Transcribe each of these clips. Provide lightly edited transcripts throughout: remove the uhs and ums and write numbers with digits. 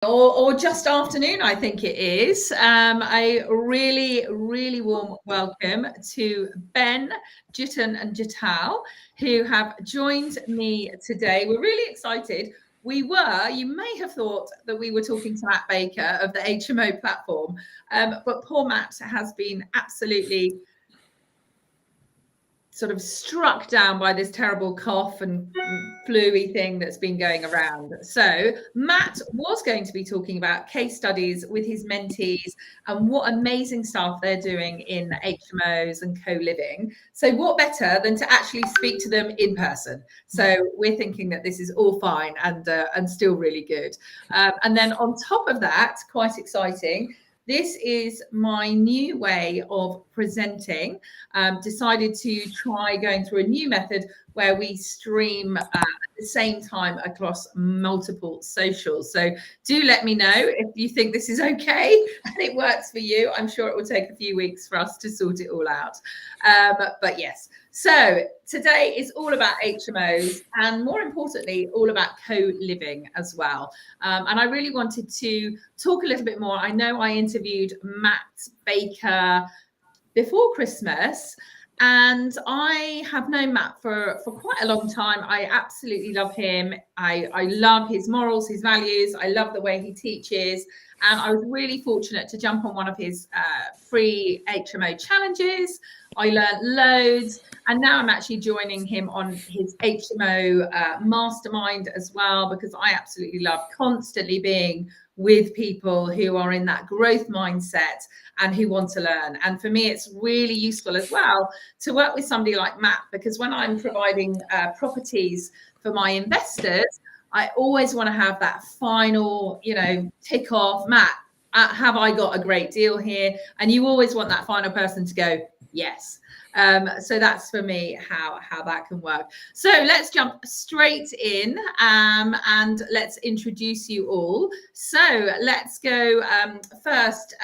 or just afternoon, I think it is. A really warm welcome to Ben, Jitan, and Jital, who have joined me today. We're really excited. You may have thought that we were talking to Matt Baker of the HMO platform, but poor Matt has been absolutely sort of struck down by this terrible cough and flu-y thing that's been going around. So Matt was going to be talking about case studies with his mentees and what amazing stuff they're doing in HMOs and co-living. So what better than to actually speak to them in person? So we're thinking that this is all fine and still really good. And then on top of that, quite exciting, this is my new way of presenting. Decided to try going through a new method where we stream at the same time across multiple socials. So do let me know if you think this is okay and it works for you. I'm sure it will take a few weeks for us to sort it all out. But yes, so today is all about HMOs and more importantly, all about co-living as well. And I really wanted to talk a little bit more. I know I interviewed Matt Baker before Christmas, and I have known Matt for quite a long time. I absolutely love him. I love his morals, his values. I love the way he teaches. And I was really fortunate to jump on one of his free HMO challenges. I learned loads. And now I'm actually joining him on his HMO mastermind as well, because I absolutely love constantly being with people who are in that growth mindset and who want to learn. And for me, it's really useful as well to work with somebody like Matt, because when I'm providing properties for my investors, I always want to have that final, tick off. Matt, have I got a great deal here? And you always want that final person to go, yes. So that's for me how that can work. So let's jump straight in and let's introduce you all. So let's go first.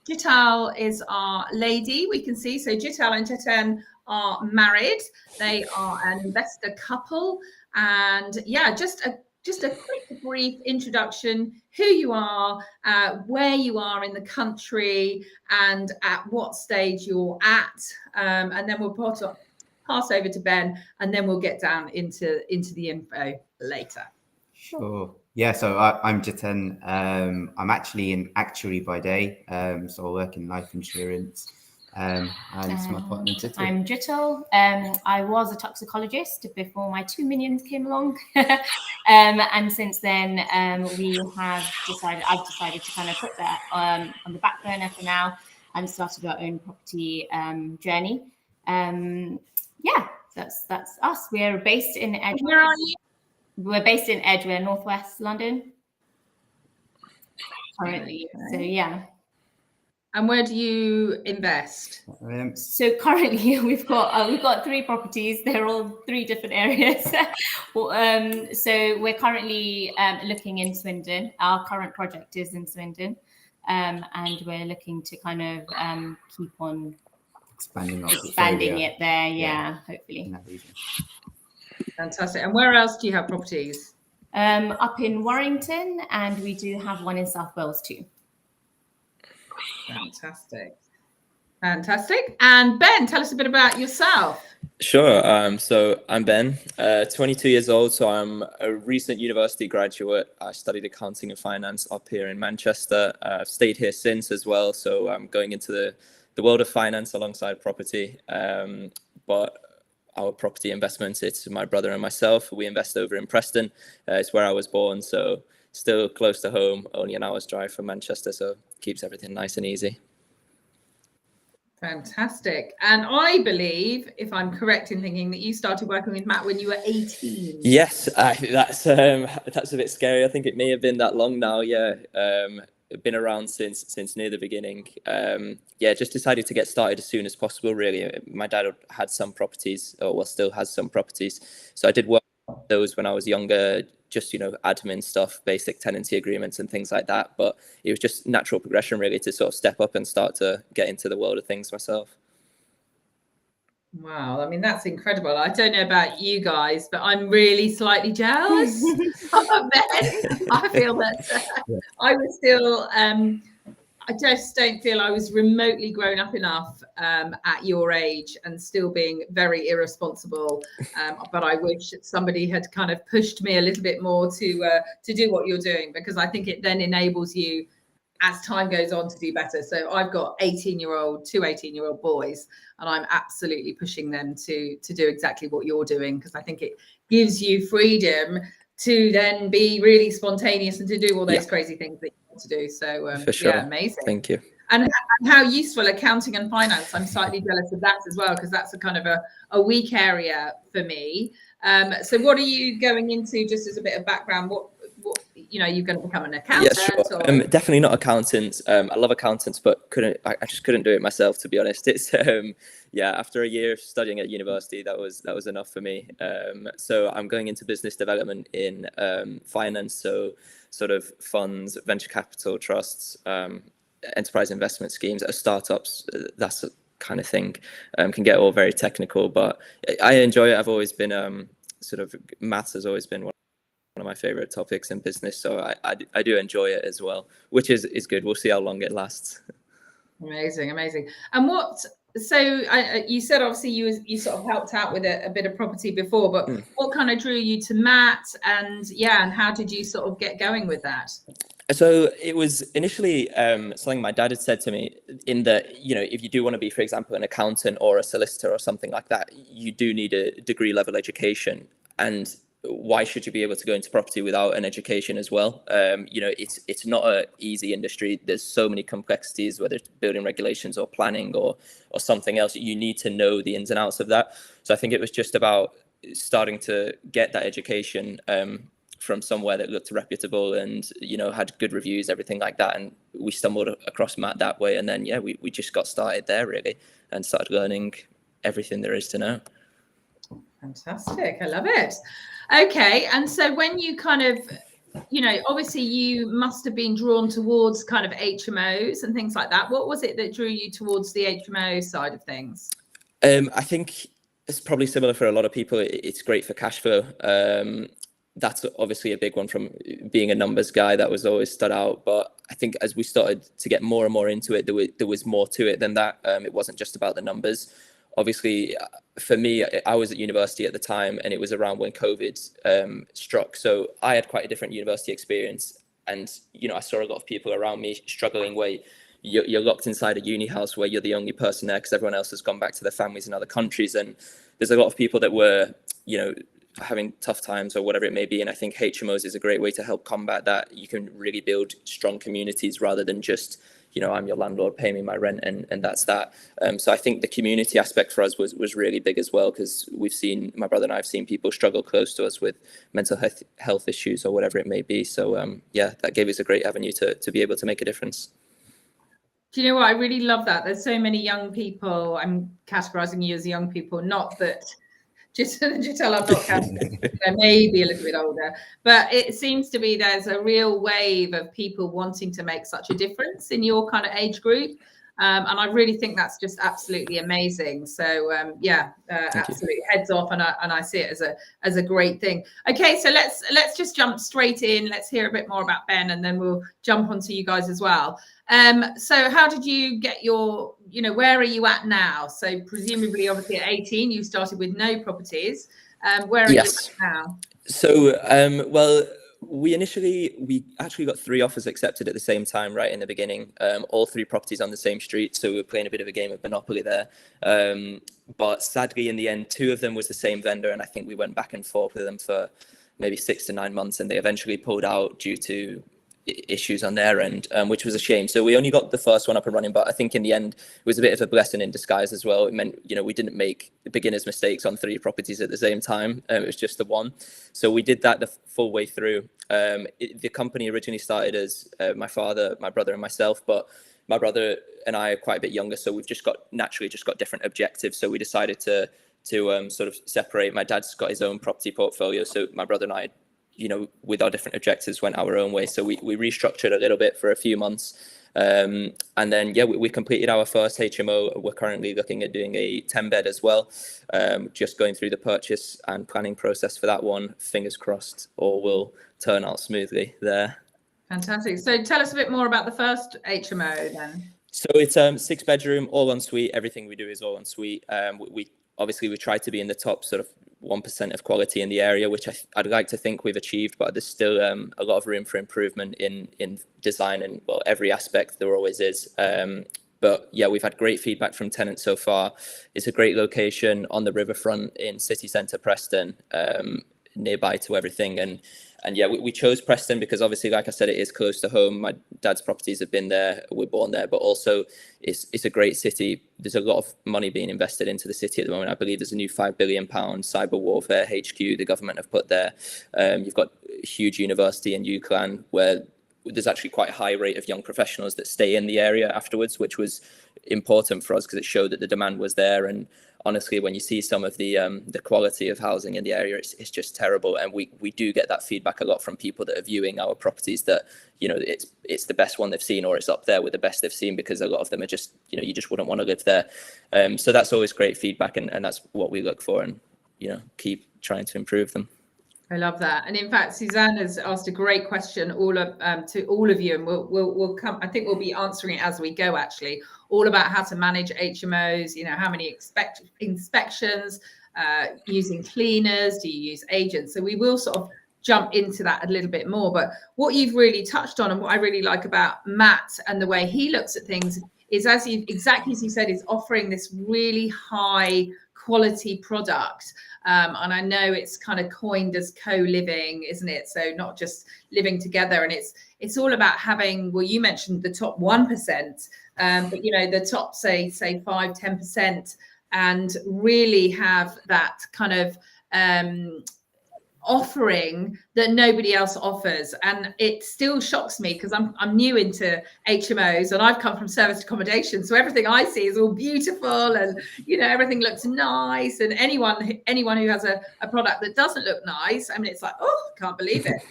Jital is our lady, we can see. So Jital and Chetan are married. They are an investor couple. And yeah, just a quick, brief introduction, who you are, where you are in the country, and at what stage you're at. And then we'll pass over to Ben, and then we'll get down into the info later. Sure. Yeah, so I'm Jitan. I'm actually an actuary by day, so I work in life insurance. And it's my partner, Jital. I'm Jital. I was a toxicologist before my 2 minions came along. And since then, I've decided to kind of put that on the back burner for now and started our own property journey. Yeah, that's us. We're based in Edgware. Where are you? We're based in Edgware, northwest London. Currently, so yeah. And where do you invest? So currently we've got 3 properties. They're all 3 different areas. So we're currently looking in Swindon. Our current project is in Swindon, and we're looking to kind of keep on expanding it there. Yeah, hopefully. Fantastic. And where else do you have properties? Up in Warrington, and we do have one in South Wales too. Fantastic. And Ben, tell us a bit about yourself. Sure. So I'm Ben, 22 years old. So I'm a recent university graduate. I studied accounting and finance up here in Manchester. I've stayed here since as well. So I'm going into the world of finance alongside property. But our property investments, it's my brother and myself. We invest over in Preston. It's where I was born. So still close to home, only an hour's drive from Manchester. So keeps everything nice and easy. Fantastic. And I believe, if I'm correct in thinking, that you started working with Matt when you were 18. Yes, that's a bit scary. I think it may have been that long now. Yeah, been around since near the beginning. Yeah, just decided to get started as soon as possible. Really, my dad had some properties, still has some properties. So I did work on those when I was younger. Just admin stuff, basic tenancy agreements and things like that. But it was just natural progression really to sort of step up and start to get into the world of things myself. Wow, I mean, that's incredible. I don't know about you guys, but I'm really slightly jealous of Ben. I feel that I was still, I just don't feel I was remotely grown up enough at your age and still being very irresponsible. But I wish somebody had kind of pushed me a little bit more to do what you're doing, because I think it then enables you as time goes on to do better. So I've got 2 18-year-old boys, and I'm absolutely pushing them to do exactly what you're doing, because I think it gives you freedom to then be really spontaneous and to do all those crazy things that you want to do. So For sure. yeah, amazing. Thank you. And how useful accounting and finance. I'm slightly jealous of that as well, because that's a kind of a weak area for me. So what are you going into, just as a bit of background? What you're going to become an accountant? Yeah, sure. Definitely not accountants. I love accountants, but I just couldn't do it myself, to be honest. It's after a year of studying at university, that was enough for me. So I'm going into business development in finance, so sort of funds, venture capital trusts, enterprise investment schemes, startups, that's the kind of thing. Can get all very technical, but I enjoy it. I've always been sort of, maths has always been one of my favorite topics in business, so I do enjoy it as well, which is good. We'll see how long it lasts. Amazing. And you said obviously you sort of helped out with a bit of property before, but what kind of drew you to Matt, and how did you sort of get going with that? So it was initially something my dad had said to me, in that, if you do want to be, for example, an accountant or a solicitor or something like that, you do need a degree level education. And why should you be able to go into property without an education as well? It's not an easy industry. There's so many complexities, whether it's building regulations or planning or something else. You need to know the ins and outs of that. So I think it was just about starting to get that education from somewhere that looked reputable and, had good reviews, everything like that. And we stumbled across Matt that way. And then, we just got started there, really, and started learning everything there is to know. Fantastic. I love it. Okay. And so when you kind of, obviously you must have been drawn towards kind of HMOs and things like that. What was it that drew you towards the HMO side of things? I think it's probably similar for a lot of people. It's great for cash flow. That's obviously a big one from being a numbers guy. That was always stood out. But I think as we started to get more and more into it, there was more to it than that. It wasn't just about the numbers. Obviously, for me, I was at university at the time, and it was around when COVID struck. So I had quite a different university experience. And, I saw a lot of people around me struggling where you're locked inside a uni house where you're the only person there because everyone else has gone back to their families in other countries. And there's a lot of people that were, having tough times or whatever it may be. And I think HMOs is a great way to help combat that. You can really build strong communities rather than just, I'm your landlord, pay me my rent, and that's that. So I think the community aspect for us was really big as well, because my brother and I have seen people struggle close to us with mental health issues or whatever it may be. So that gave us a great avenue to be able to make a difference. Do you know what? I really love that. There's so many young people. I'm categorizing you as young people, not that just tell I'm not counting, maybe a little bit older, but it seems to be there's a real wave of people wanting to make such a difference in your kind of age group. And I really think that's just absolutely amazing. So absolutely heads off, and I see it as a great thing. Okay, so let's just jump straight in. Let's hear a bit more about Ben, and then we'll jump onto you guys as well. So how did you get your, where are you at now? So presumably, obviously at 18, you started with no properties. Where are you at now? So, we actually got 3 offers accepted at the same time, right in the beginning, all 3 properties on the same street. So we were playing a bit of a game of Monopoly there. But sadly, in the end, 2 of them was the same vendor. And I think we went back and forth with them for maybe 6 to 9 months, and they eventually pulled out due to issues on their end, which was a shame. So we only got the first one up and running, but I think in the end it was a bit of a blessing in disguise as well. It meant, we didn't make beginners mistakes on 3 properties at the same time. It was just the one. So we did that the full way through. The company originally started as my father, my brother and myself, but my brother and I are quite a bit younger, so we've naturally got different objectives. So we decided to sort of separate. My dad's got his own property portfolio, so my brother and I, with our different objectives, went our own way. So we restructured a little bit for a few months, And then, yeah, we completed our first HMO. We're currently looking at doing a 10-bed as well. Just going through the purchase and planning process for that one. Fingers crossed, all will turn out smoothly there. Fantastic. So tell us a bit more about the first HMO then. So it's 6-bedroom, all en suite. Everything we do is all en suite. We obviously try to be in the top sort of 1% of quality in the area, which I'd like to think we've achieved, but there's still a lot of room for improvement in design and, well, every aspect. There always is. But yeah, we've had great feedback from tenants so far. It's a great location on the riverfront in city centre Preston, nearby to everything. And yeah, we chose Preston because obviously, like I said, it is close to home. My dad's properties have been there. We're born there, but also it's a great city. There's a lot of money being invested into the city at the moment. I believe there's a new £5 billion cyber warfare HQ the government have put there. You've got a huge university in UCLan where there's actually quite a high rate of young professionals that stay in the area afterwards, which was important for us because it showed that the demand was there. And honestly, when you see some of the quality of housing in the area, it's just terrible. And we do get that feedback a lot from people that are viewing our properties that, you know, it's the best one they've seen, or it's up there with the best they've seen, because a lot of them are just, you know, you just wouldn't want to live there. So that's always great feedback, and that's what we look for, and, you know, keep trying to improve them. I love that. And in fact, Suzanne has asked a great question to all of you, and we'll come. I think we'll be answering it as we go, actually, all about how to manage HMOs, you know, how many inspections, using cleaners, do you use agents? So we will sort of jump into that a little bit more. But what you've really touched on, and what I really like about Matt and the way he looks at things, is exactly as you said, is offering this really high quality product. And I know it's kind of coined as co-living, isn't it? So not just living together. And it's all about having, well, you mentioned the top 1%, but, you know, the top, say 5-10%, and really have that kind of offering that nobody else offers. And it still shocks me because I'm new into HMOs and I've come from serviced accommodation, so everything I see is all beautiful and, you know, everything looks nice. And anyone who has a product that doesn't look nice, I mean, it's like, oh, can't believe it.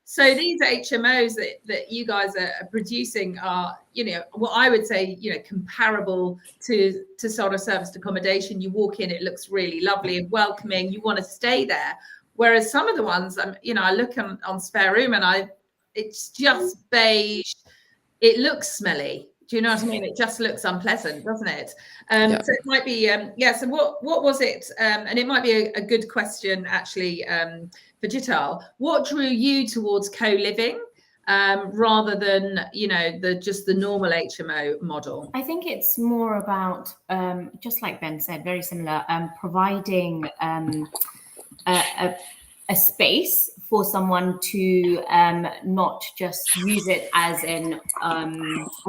So these HMOs that you guys are producing are, you know, what I would say, you know, comparable to sort of serviced accommodation. You walk in, it looks really lovely and welcoming. You want to stay there. Whereas some of the ones, you know, I look on Spare Room and it's just beige. It looks smelly. Do you know what I mean? It just looks unpleasant, doesn't it? Yeah. So it might be, So what was it? And it might be a good question, actually, for Jital. What drew you towards co-living rather than, you know, just the normal HMO model? I think it's more about, just like Ben said, very similar, providing a space for someone to not just use it as a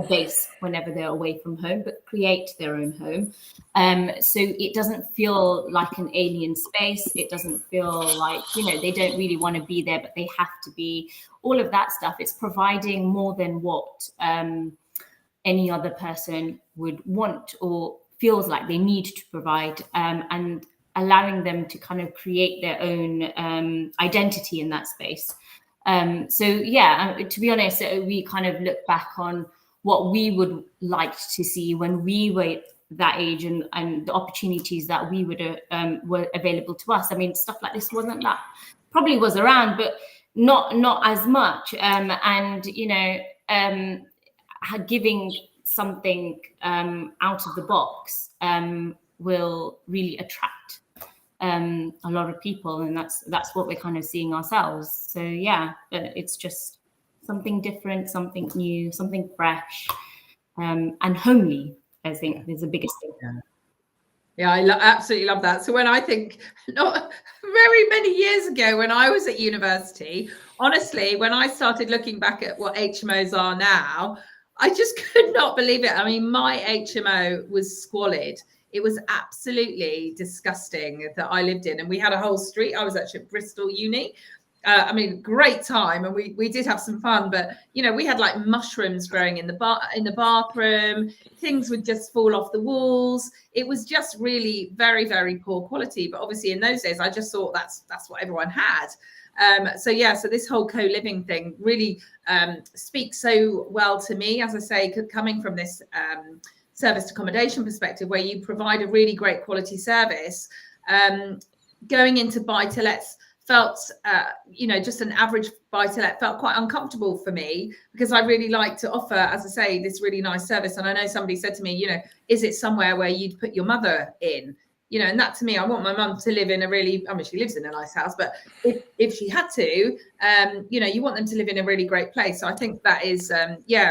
base whenever they're away from home, but create their own home. So it doesn't feel like an alien space. It doesn't feel like, you know, they don't really want to be there, but they have to be. All of that stuff. It's providing more than what any other person would want or feels like they need to provide, and allowing them to kind of create their own identity in that space. So yeah, to be honest, we kind of look back on what we would like to see when we were that age, and the opportunities that we would were available to us. I mean, stuff like this probably was around, but not as much. And you know, giving something out of the box will really attract a lot of people, and that's what we're kind of seeing ourselves. So yeah, it's just something different, something new, something fresh, and homely. I think is the biggest thing. Yeah, I absolutely love that. So when I think, not very many years ago when I was at university, honestly, when I started looking back at what HMOs are now, I just could not believe it. I mean, my HMO was squalid. It was absolutely disgusting that I lived in. And we had a whole street. I was actually at Bristol Uni. I mean, great time. And we did have some fun. But, you know, we had like mushrooms growing in the bathroom. Things would just fall off the walls. It was just really very, very poor quality. But obviously in those days, I just thought that's what everyone had. So this whole co-living thing really speaks so well to me, as I say, coming from this serviced accommodation perspective, where you provide a really great quality service. Going into buy-to-lets felt, just an average buy-to-let felt quite uncomfortable for me, because I really like to offer, as I say, this really nice service. And I know somebody said to me, is it somewhere where you'd put your mother in? And that to me, I want my mum to live in a really, I mean, she lives in a nice house, but if she had to, you want them to live in a really great place. So I think that is,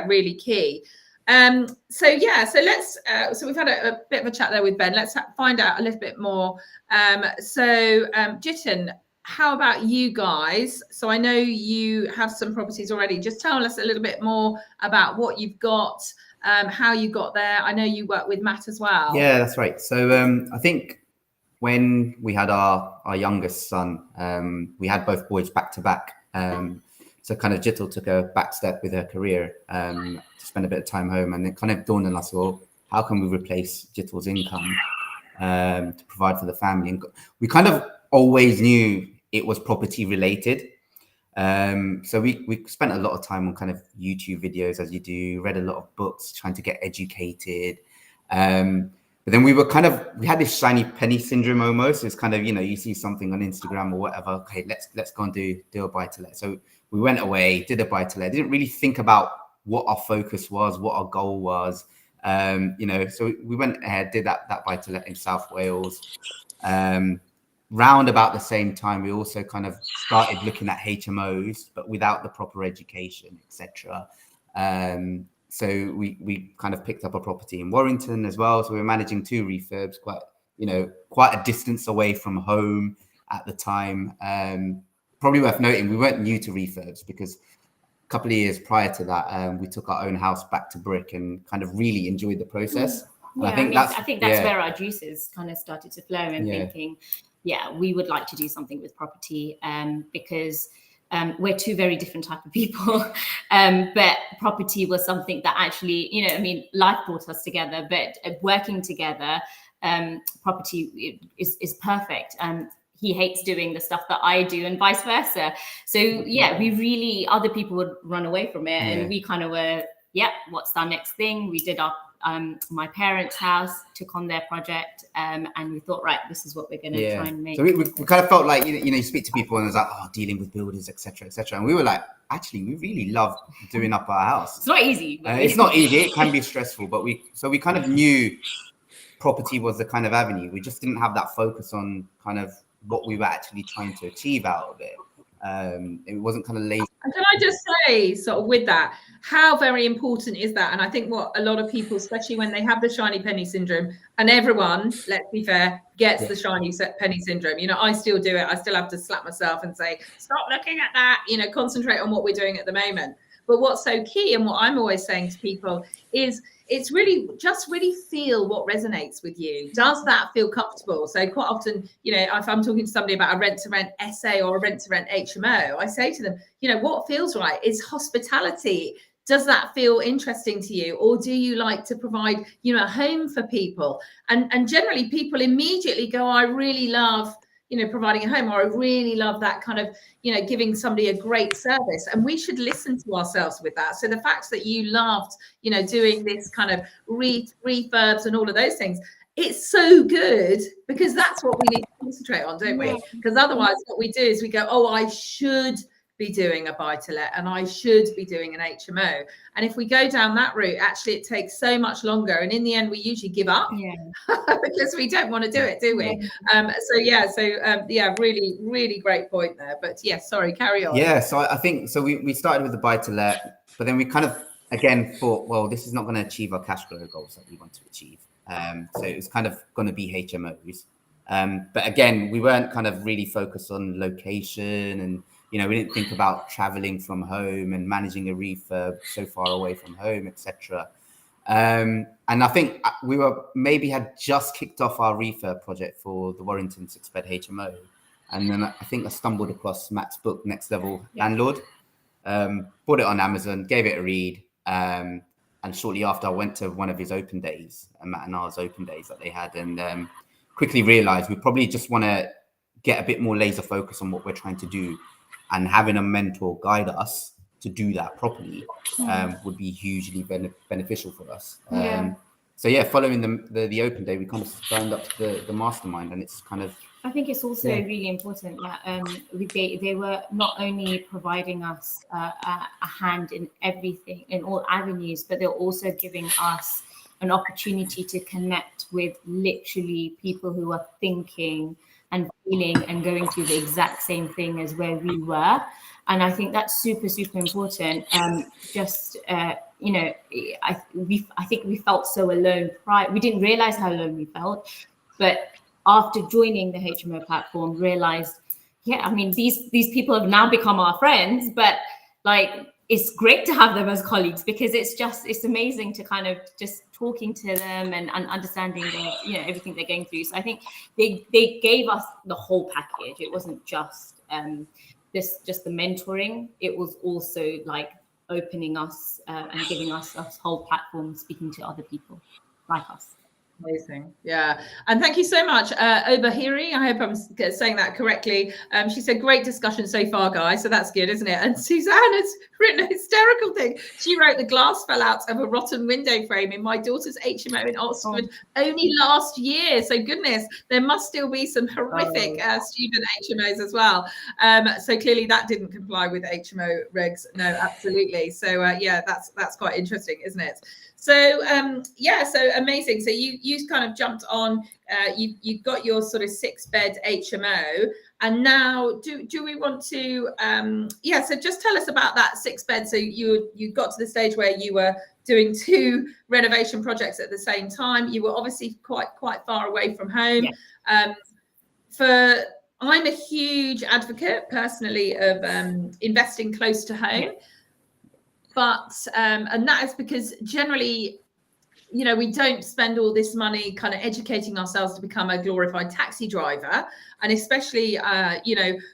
really key. So we've had a bit of a chat there with Ben. Let's find out a little bit more. Jitin, how about you guys? So I know you have some properties already. Just tell us a little bit more about what you've got, how you got there. I know you work with Matt as well. Yeah, that's right. So I think when we had our youngest son, we had both boys back to back. So kind of Jittel took a back step with her career to spend a bit of time home, and it kind of dawned on us, well, how can we replace Jittel's income to provide for the family? And we kind of always knew it was property related. So we spent a lot of time on kind of YouTube videos, as you do, read a lot of books, trying to get educated. But then we had this shiny penny syndrome almost. It's kind of, you see something on Instagram or whatever. Okay, let's go and do a buy-to-let. So we went away, did a buy-to-let. Didn't really think about what our focus was, what our goal was. So we went ahead, did that buy-to-let in South Wales. Round about the same time, we also kind of started looking at HMOs, but without the proper education, etc. So we kind of picked up a property in Warrington as well. So we were managing 2 refurbs, quite a distance away from home at the time. Probably worth noting, we weren't new to refurbs, because a couple of years prior to that, we took our own house back to brick and kind of really enjoyed the process. Yeah, I think that's where our juices kind of started to flow, and thinking, we would like to do something with property, because we're 2 very different type of people. But property was something that actually, life brought us together, but working together, property is perfect. He hates doing the stuff that I do, and vice versa. So we really, other people would run away from it, and we kind of were, what's our next thing? We did our my parents' house, took on their project, and we thought, right, this is what we're going to try and make. So we kind of felt like, you speak to people and it's like, dealing with builders, etc., etc. And we were like, actually, we really love doing up our house. It's not easy. It's not easy. It can be stressful, but we kind of knew property was the kind of avenue. We just didn't have that focus on kind of what we were actually trying to achieve out of it. It wasn't kind of lazy. And can I just say, sort of with that, how very important is that? And I think what a lot of people, especially when they have the shiny penny syndrome, and everyone, let's be fair, gets the shiny penny syndrome. I still do it. I still have to slap myself and say, stop looking at that, concentrate on what we're doing at the moment. But what's so key, and what I'm always saying to people, is it's really just really feel what resonates with you. Does that feel comfortable? So quite often, if I'm talking to somebody about a rent-to-rent SA or a rent-to-rent HMO, I say to them, what feels right is hospitality. Does that feel interesting to you? Or do you like to provide, a home for people? And generally people immediately go, I really love, providing a home, or I really love that kind of, giving somebody a great service. And we should listen to ourselves with that. So the fact that you loved, doing this kind of refurbs and all of those things, it's so good, because that's what we need to concentrate on, don't we? Because otherwise what we do is we go, I should be doing a buy-to-let and I should be doing an HMO. And if we go down that route, actually it takes so much longer, and in the end we usually give up because we don't want to do it, do we? Really, really great point there. But sorry, carry on. So I think so we started with the buy-to-let, but then we kind of again thought, well, this is not going to achieve our cash flow goals that we want to achieve. So it was kind of going to be HMOs. But again, we weren't kind of really focused on location, and we didn't think about traveling from home and managing a refurb so far away from home, etc. And I think we had just kicked off our refurb project for the Warrington 6-bed HMO. And then I think I stumbled across Matt's book, Next Level Landlord. Bought it on Amazon, gave it a read. And shortly after, I went to one of his open days, Matt and R's open days that they had, and quickly realized we probably just want to get a bit more laser focus on what we're trying to do. and having a mentor guide us to do that properly would be hugely beneficial for us. So yeah, following the open day, we kind of signed up to the mastermind, and it's kind of. I think it's also really important that they were not only providing us a hand in everything, in all avenues, but they're also giving us an opportunity to connect with literally people who are thinking and feeling and going through the exact same thing as where we were. And I think that's super, super important. You know, I think we felt so alone. We didn't realize how alone we felt, but after joining the HMO platform, realized, I mean, these people have now become our friends, but like, it's great to have them as colleagues, because it's amazing to kind of just talking to them and understanding everything they're going through. So I think they gave us the whole package. It wasn't just just the mentoring. It was also like opening us and giving us a whole platform, speaking to other people like us. Amazing. Yeah. And thank you so much, Obahiri. I hope I'm saying that correctly. She said, great discussion so far, guys. So that's good, isn't it? And Suzanne has written a hysterical thing. She wrote, the glass fell out of a rotten window frame in my daughter's HMO in Oxford only last year. So goodness, there must still be some horrific student HMOs as well. So clearly that didn't comply with HMO regs. No, absolutely. So yeah, that's quite interesting, isn't it? So so amazing. So you kind of jumped on. You got your sort of 6-bed HMO, and now do we want to? So just tell us about that 6-bed. So you got to the stage where you were doing 2 renovation projects at the same time. You were obviously quite far away from home. I'm a huge advocate personally of investing close to home. But and that is because generally, we don't spend all this money kind of educating ourselves to become a glorified taxi driver. And especially,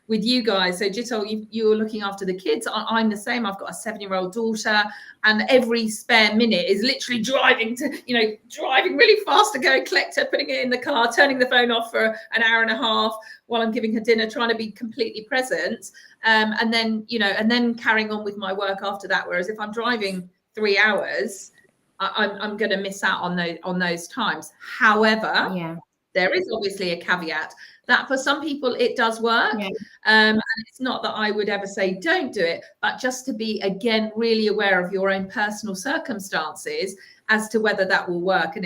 with you guys. So Jitol, you're looking after the kids. I'm the same. I've got a 7-year-old daughter, and every spare minute is literally driving really fast to go collect her, putting it in the car, turning the phone off for an hour and a half while I'm giving her dinner, trying to be completely present. And then carrying on with my work after that. Whereas if I'm driving 3 hours, I'm going to miss out on those times. However, there is obviously a caveat that for some people it does work. And it's not that I would ever say don't do it, but just to be, again, really aware of your own personal circumstances as to whether that will work. And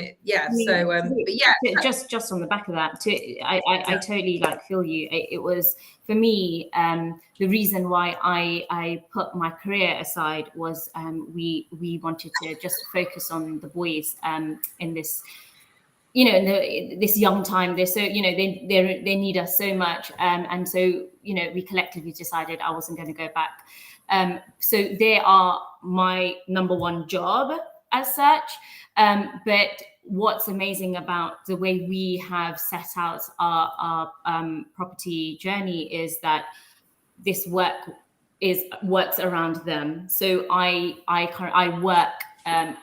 just on the back of that, I totally feel you. It was, for me, the reason why I put my career aside was we wanted to just focus on the boys in this, in this young time. They're so, they need us so much, and so we collectively decided I wasn't going to go back. So they are my number one job as such. But what's amazing about the way we have set out our property journey is that this works around them. So I work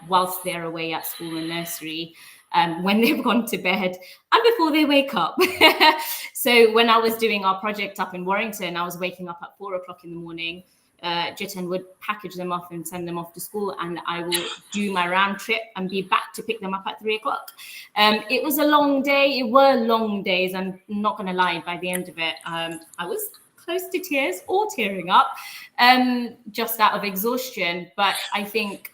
whilst they're away at school and nursery, when they've gone to bed and before they wake up. So when I was doing our project up in Warrington, I was waking up at 4 o'clock in the morning. Jitin would package them off and send them off to school, and I will do my round trip and be back to pick them up at 3 o'clock. It was a long day. It were long days. I'm not going to lie. By the end of it, I was close to tears or tearing up, just out of exhaustion. But I think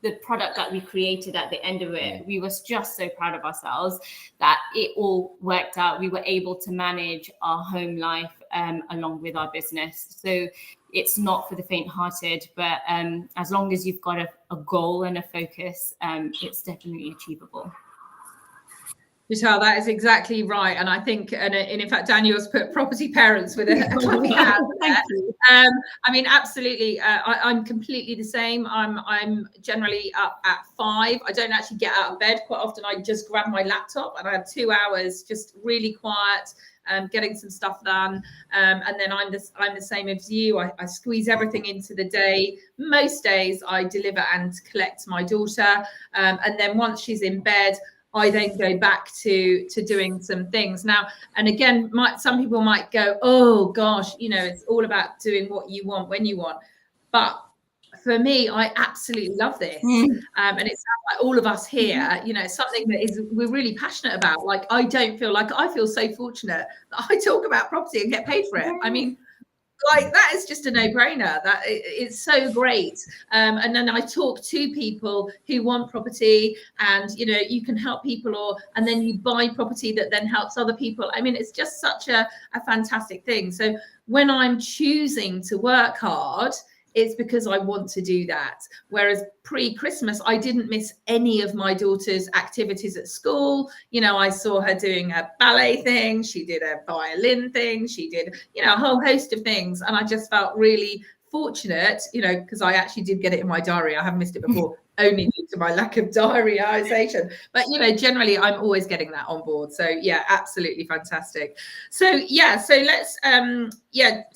the product that we created at the end of it, we were just so proud of ourselves that it all worked out. We were able to manage our home life along with our business. So it's not for the faint-hearted, but as long as you've got a goal and a focus, it's definitely achievable. Michelle, that is exactly right. And I think, and in fact, Daniel's put property parents with a clapping hand there. I mean, absolutely. I'm completely the same. I'm generally up at 5. I don't actually get out of bed. Quite often I just grab my laptop and I have 2 hours just really quiet, getting some stuff done. And then I'm the same as you. I squeeze everything into the day. Most days I deliver and collect my daughter. And then once she's in bed, I then go back to doing some things now. And again, some people might go, oh gosh, you know, it's all about doing what you want when you want. But for me, I absolutely love this. And it sounds like all of us here, you know, something that we're really passionate about. Like, I feel so fortunate that I talk about property and get paid for it. I mean, like, that is just a no-brainer. That it's so great. And then I talk to people who want property, and you know, you can help people, and then you buy property that then helps other people. I mean, it's just such a fantastic thing. So when I'm choosing to work hard, it's because I want to do that. Whereas pre-Christmas, I didn't miss any of my daughter's activities at school. You know, I saw her doing a ballet thing. She did a violin thing. She did, you know, a whole host of things. And I just felt really fortunate, you know, because I actually did get it in my diary. I haven't missed it before, only due to my lack of diaryization. But, you know, generally I'm always getting that on board. So yeah, absolutely fantastic. So yeah, so let's,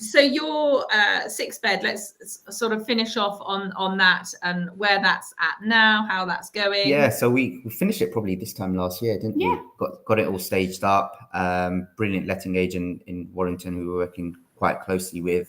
so your 6-bed, let's sort of finish off on that and where that's at now, how that's going. Yeah, so we finished it probably this time last year, didn't we? Got it all staged up. Brilliant letting agent in Warrington who we're working quite closely with.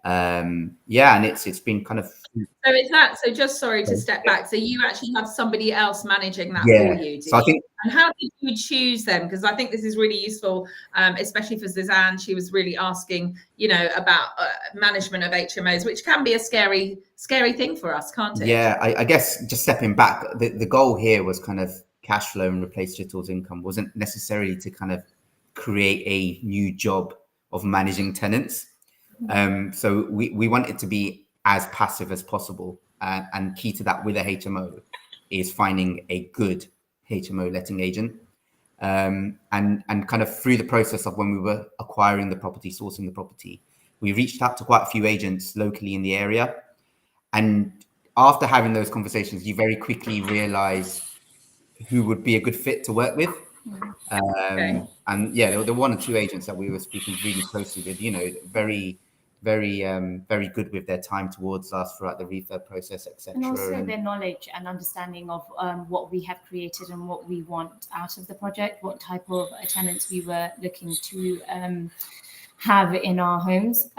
And it's been kind of, so is that, so just sorry to step back, so you actually have somebody else managing that for you, so I think, and how did you choose them? Because I think this is really useful, especially for Suzanne. She was really asking, you know, about management of HMOs, which can be a scary thing for us, can't it? Yeah, I guess just stepping back, the goal here was kind of cash flow and replace Jittl's income. Wasn't necessarily to kind of create a new job of managing tenants. So we want it to be as passive as possible, and key to that with a HMO is finding a good HMO letting agent, and kind of through the process of when we were acquiring the property, sourcing the property, we reached out to quite a few agents locally in the area, and after having those conversations, you very quickly realize who would be a good fit to work with. And yeah, there were 1 or 2 agents that we were speaking really closely with, you know, very good with their time towards us throughout the refurb process, etc. And also their knowledge and understanding of what we have created and what we want out of the project, what type of tenants we were looking to have in our homes.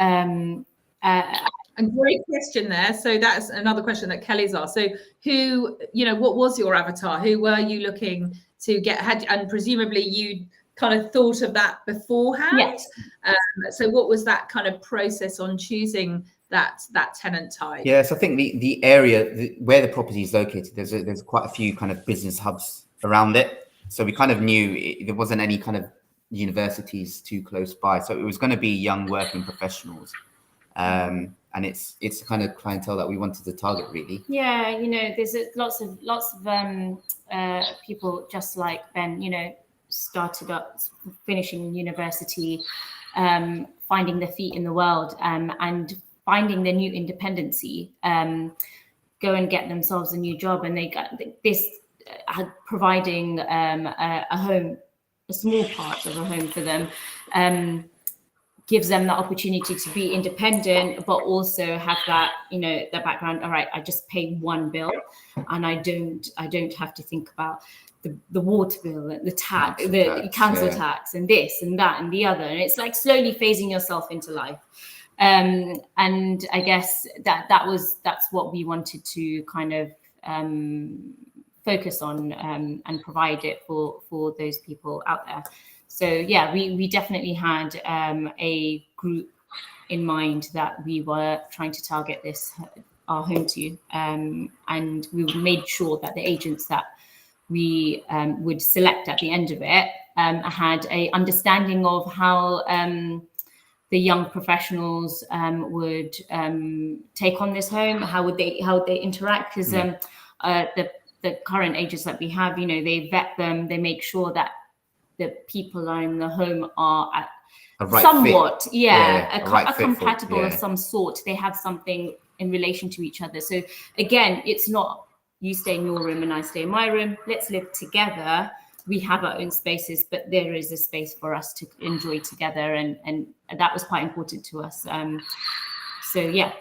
A great question there. So that's another question that Kelly's asked. So who, you know, what was your avatar? Who were you looking to get? And presumably you kind of thought of that beforehand. Yes. So what was that kind of process on choosing that tenant type? Yes, I think the area where the property is located, there's quite a few kind of business hubs around it. So we kind of knew there wasn't any kind of universities too close by. So it was going to be young working professionals. And it's the kind of clientele that we wanted to target, really. Yeah, you know, there's lots of people just like Ben, you know, started up, finishing university, finding their feet in the world, and finding their new independency, go and get themselves a new job, and they got this providing a home, a small part of a home for them. Gives them the opportunity to be independent, but also have that, you know, the background. All right, I just pay one bill, and I don't have to think about the water bill, the tax, the council tax, and this and that and the other. And it's like slowly phasing yourself into life. And I guess that's what we wanted to kind of focus on and provide it for those people out there. So yeah, we definitely had a group in mind that we were trying to target our home to, and we made sure that the agents that we would select at the end of it had a understanding of how the young professionals would take on this home, how would they interact, because the current agents that we have, you know, they vet them, they make sure that the people are in the home are right somewhat, right compatible of some sort. They have something in relation to each other. So again, it's not you stay in your room and I stay in my room. Let's live together. We have our own spaces, but there is a space for us to enjoy together, and that was quite important to us. So yeah.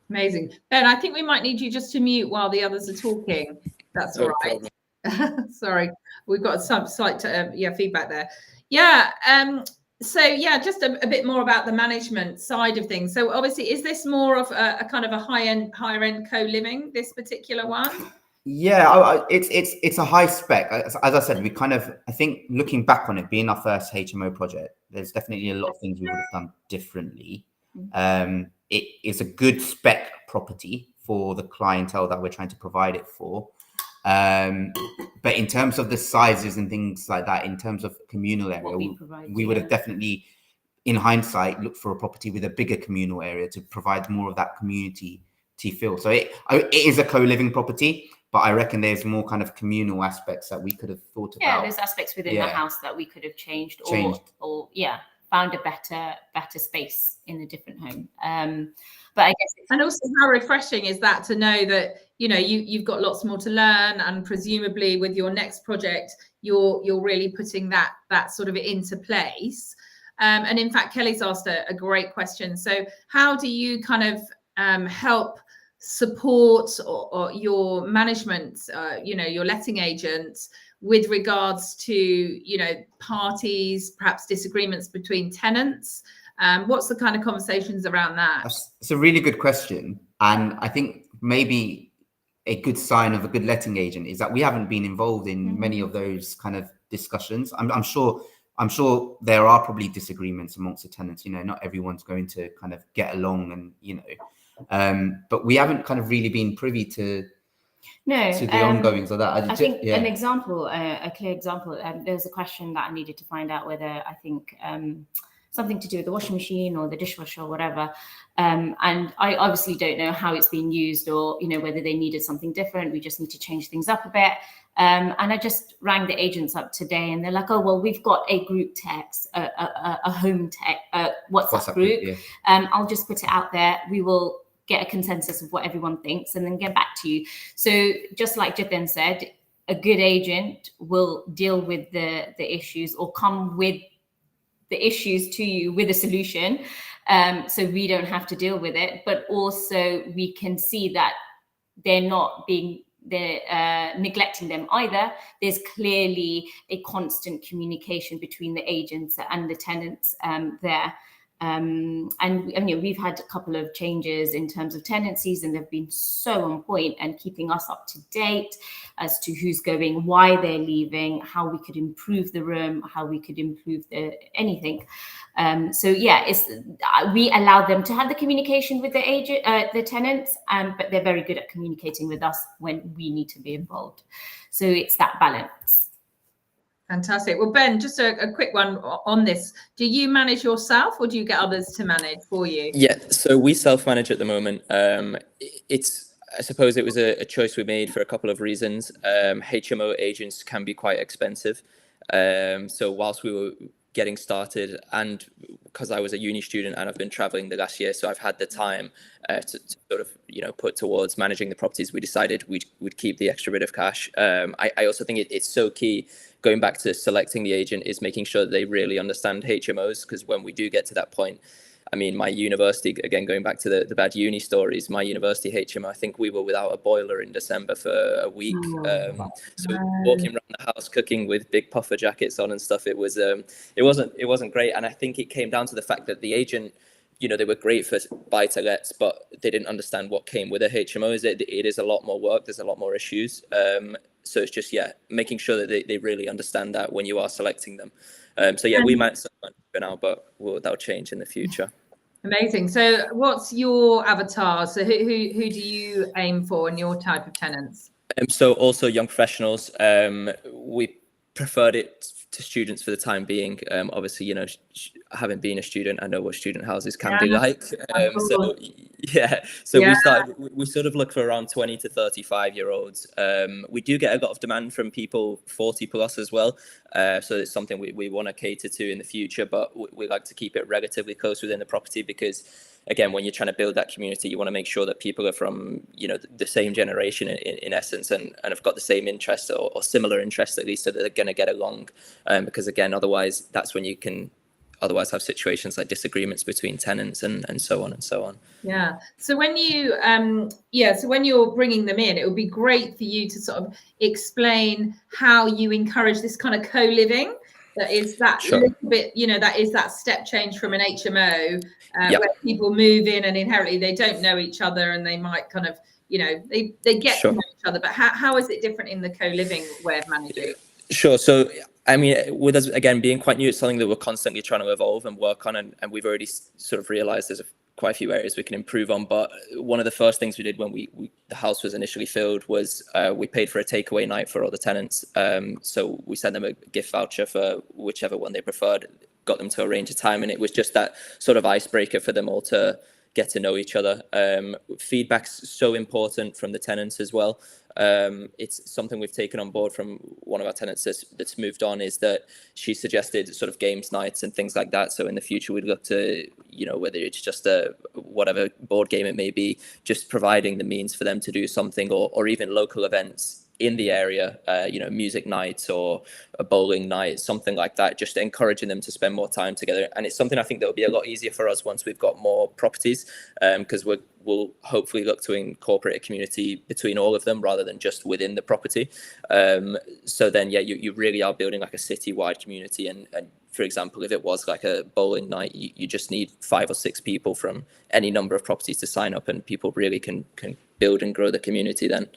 Amazing. Ben, I think we might need you just to mute while the others are talking. That's all right. Sorry, we've got some slight feedback there. Yeah. So yeah, just a bit more about the management side of things. So obviously, is this more of a kind of a higher end co-living, this particular one? Yeah, it's a high spec. As I said, we kind of, I think looking back on it, being our first HMO project, there's definitely a lot of things we would have done differently. It is a good spec property for the clientele that we're trying to provide it for. But in terms of the sizes and things like that, in terms of communal area, we would have definitely, in hindsight, looked for a property with a bigger communal area to provide more of that community feel. So it is a co-living property, but I reckon there's more kind of communal aspects that we could have thought about. Yeah, there's aspects within the house that we could have changed. Or found a better space in a different home. But I guess and also how refreshing is that to know that, you know, you've got lots more to learn, and presumably with your next project you're really putting that sort of into place. And in fact, Kelly's asked a great question. So how do you kind of help support or your management, your letting agents, with regards to, you know, parties, perhaps disagreements between tenants? What's the kind of conversations around that? It's a really good question. And I think maybe a good sign of a good letting agent is that we haven't been involved in many of those kind of discussions. I'm sure there are probably disagreements amongst the tenants. You know, not everyone's going to kind of get along, and, you know, but we haven't kind of really been privy to the ongoings of that. I think an example, a clear example, there was a question that I needed to find out whether, I think, something to do with the washing machine or the dishwasher or whatever. And I obviously don't know how it's being used, or, you know, whether they needed something different. We just need to change things up a bit. And I just rang the agents up today, and they're like, oh, well, we've got a group text, a home tech, WhatsApp group. Yeah. I'll just put it out there. We will get a consensus of what everyone thinks and then get back to you. So just like Jiten said, a good agent will deal with the issues, or come with the issues to you with a solution. So we don't have to deal with it, but also we can see that they're neglecting them either. There's clearly a constant communication between the agents and the tenants there. And you know, we've had a couple of changes in terms of tenancies, and they've been so on point and keeping us up to date as to who's going, why they're leaving, how we could improve the room, how we could improve anything. So yeah, we allow them to have the communication with the agent, the tenants, but they're very good at communicating with us when we need to be involved. So it's that balance. Fantastic. Well, Ben, just a quick one on this. Do you manage yourself, or do you get others to manage for you? Yeah, so we self-manage at the moment. I suppose it was a choice we made for a couple of reasons. HMO agents can be quite expensive. So whilst we were getting started, and because I was a uni student and I've been traveling the last year, so I've had the time to sort of, you know, put towards managing the properties, we decided we'd keep the extra bit of cash. I also think it's so key, going back to selecting the agent, is making sure that they really understand HMOs, because when we do get to that point, I mean, my university, again, going back to the bad uni stories, my university HMO, I think we were without a boiler in December for a week. So walking around the house, cooking with big puffer jackets on and stuff, it wasn't great. And I think it came down to the fact that the agent, you know, they were great for buy-to-lets, but they didn't understand what came with a HMO. It is a lot more work. There's a lot more issues. So it's just, making sure that they really understand that when you are selecting them. We might for now, but that'll change in the future. Amazing. So what's your avatar? So who do you aim for in your type of tenants? So also young professionals. We preferred it to students for the time being. Obviously, you know, having been a student, I know what student houses can be like. We sort of look for around 20 to 35-year-olds. We do get a lot of demand from people 40 plus as well. So it's something we want to cater to in the future, but we like to keep it relatively close within the property, because again, when you're trying to build that community, you want to make sure that people are from, you know, the same generation in essence, and have got the same interests or similar interests at least, so that they're going to get along. Because again, otherwise that's when you can otherwise have situations like disagreements between tenants and so on and so on. Yeah. So when you, so when you're bringing them in, it would be great for you to sort of explain how you encourage this kind of co-living. That is that Sure. little bit, that is that step change from an HMO Yep. where people move in and inherently they don't know each other and they might kind of, they get Sure. to know each other. But how is it different in the co-living way of managing? Sure. So, I mean, with us, again, being quite new, it's something that we're constantly trying to evolve and work on. And we've already sort of realized there's quite a few areas we can improve on. But one of the first things we did when the house was initially filled was we paid for a takeaway night for all the tenants. So we sent them a gift voucher for whichever one they preferred, got them to arrange a time. And it was just that sort of icebreaker for them all to get to know each other. Feedback's so important from the tenants as well. It's something we've taken on board from one of our tenants that's moved on, is that she suggested sort of games nights and things like that. So in the future, we'd look to, whether it's just whatever board game it may be, just providing the means for them to do something, or even local events in the area, music nights or a bowling night, something like that, just encouraging them to spend more time together. And it's something I think that will be a lot easier for us once we've got more properties, because we'll hopefully look to incorporate a community between all of them rather than just within the property. So then, you really are building like a citywide community. And for example, if it was like a bowling night, you just need 5 or 6 people from any number of properties to sign up, and people really can build and grow the community then.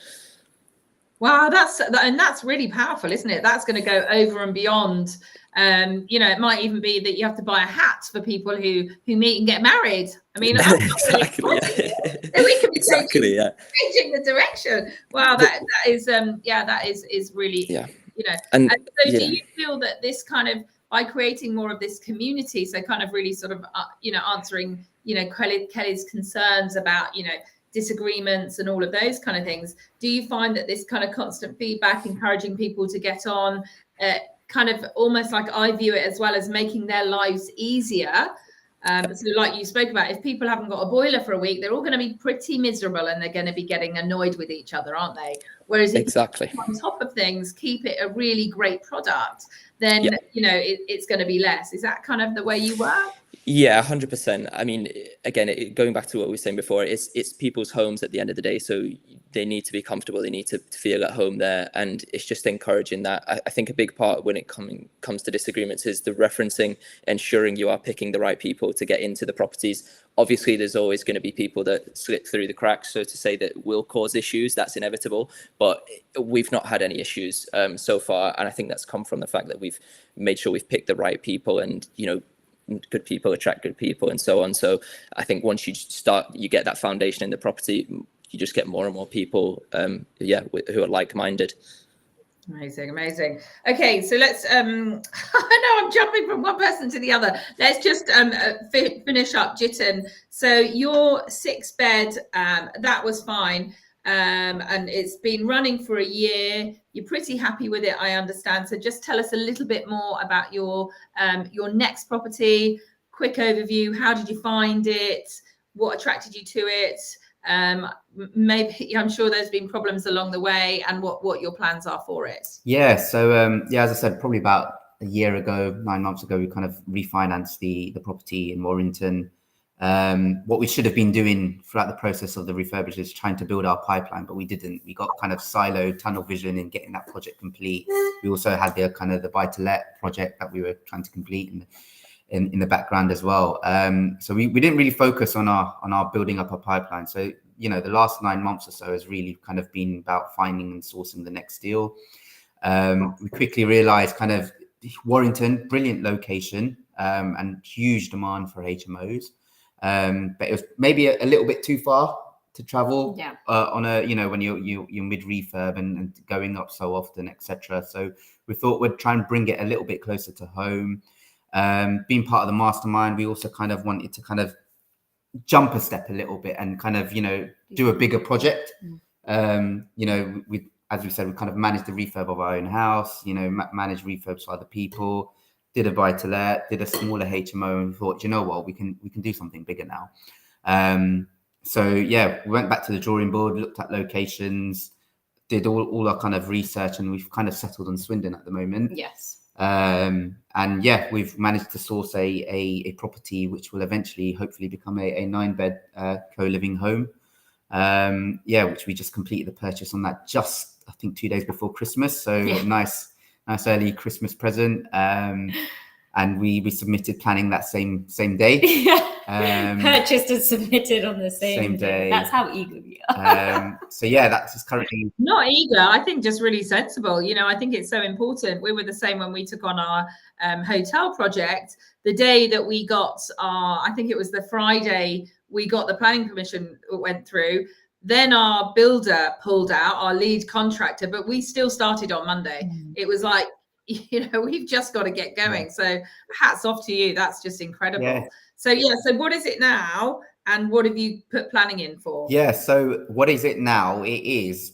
Wow, that's really powerful, isn't it? That's going to go over and beyond. It might even be that you have to buy a hat for people who meet and get married. I mean, exactly. Really we can be changing the direction. Wow, that is really And so, do you feel that this kind of, by creating more of this community, so kind of really sort of answering Kelly's concerns about disagreements and all of those kind of things, do you find that this kind of constant feedback, encouraging people to get on, kind of almost like I view it as well as making their lives easier? So like you spoke about, if people haven't got a boiler for a week, they're all going to be pretty miserable and they're going to be getting annoyed with each other, aren't they? Whereas if exactly on top of things, keep it a really great product, then it's going to be less. Is that kind of the way you work? Yeah, 100%. I mean, again, going back to what we were saying before, it's people's homes at the end of the day. So they need to be comfortable. They need to feel at home there. And it's just encouraging that. I think a big part when it comes to disagreements is the referencing, ensuring you are picking the right people to get into the properties. Obviously, there's always going to be people that slip through the cracks, so to say, that will cause issues. That's inevitable. But we've not had any issues so far. And I think that's come from the fact that we've made sure we've picked the right people, and, good people attract good people and so on. So I think once you get that foundation in the property, you just get more and more people who are like-minded. Amazing. Okay, so let's I know I'm jumping from one person to the other. Let's just finish up Jitin. So your 6-bed, that was fine, and it's been running for a year. You're pretty happy with it, I understand. So just tell us a little bit more about your next property. Quick overview. How did you find it? What attracted you to it? Maybe, I'm sure there's been problems along the way, and what your plans are for it. So as I said, probably about a year ago, 9 months ago, we kind of refinanced the property in Warrington. What we should have been doing throughout the process of the refurbishment is trying to build our pipeline, but we didn't. We got kind of siloed, tunnel vision in getting that project complete. We also had the buy-to-let project that we were trying to complete in the background as well. So we didn't really focus on our building up our pipeline. So, the last 9 months or so has really kind of been about finding and sourcing the next deal. We quickly realized kind of Warrington, brilliant location, and huge demand for HMOs. But it was maybe a little bit too far to travel on when you're mid refurb and going up so often, etc. So we thought we'd try and bring it a little bit closer to home. Being part of the mastermind, we also kind of wanted to kind of jump a step a little bit and kind of do a bigger project. We, as we said, we kind of managed the refurb of our own house, manage refurbs for other people, did a buy to let, did a smaller HMO, and thought, we can do something bigger now. So we went back to the drawing board, looked at locations, did all our kind of research, and we've kind of settled on Swindon at the moment. Yes. And yeah, we've managed to source a property which will eventually, hopefully, become a 9-bed co-living home. Yeah, which we just completed the purchase on that just, I think, 2 days before Christmas. So nice early Christmas present. And we submitted planning that same day. Purchased and submitted on the same day. That's how eager we are. So yeah, that's just currently not eager. I think just really sensible. You know, I think it's so important. We were the same when we took on our hotel project. The day that we got our, I think it was the Friday we got the planning permission, went through. Then our builder pulled out, our lead contractor, but we still started on Monday. It was like, you know, we've just got to get going. Yeah. So hats off to you. That's just incredible. Yeah. So what is it now? And what have you put planning in for? Yeah, so what is it now? It is,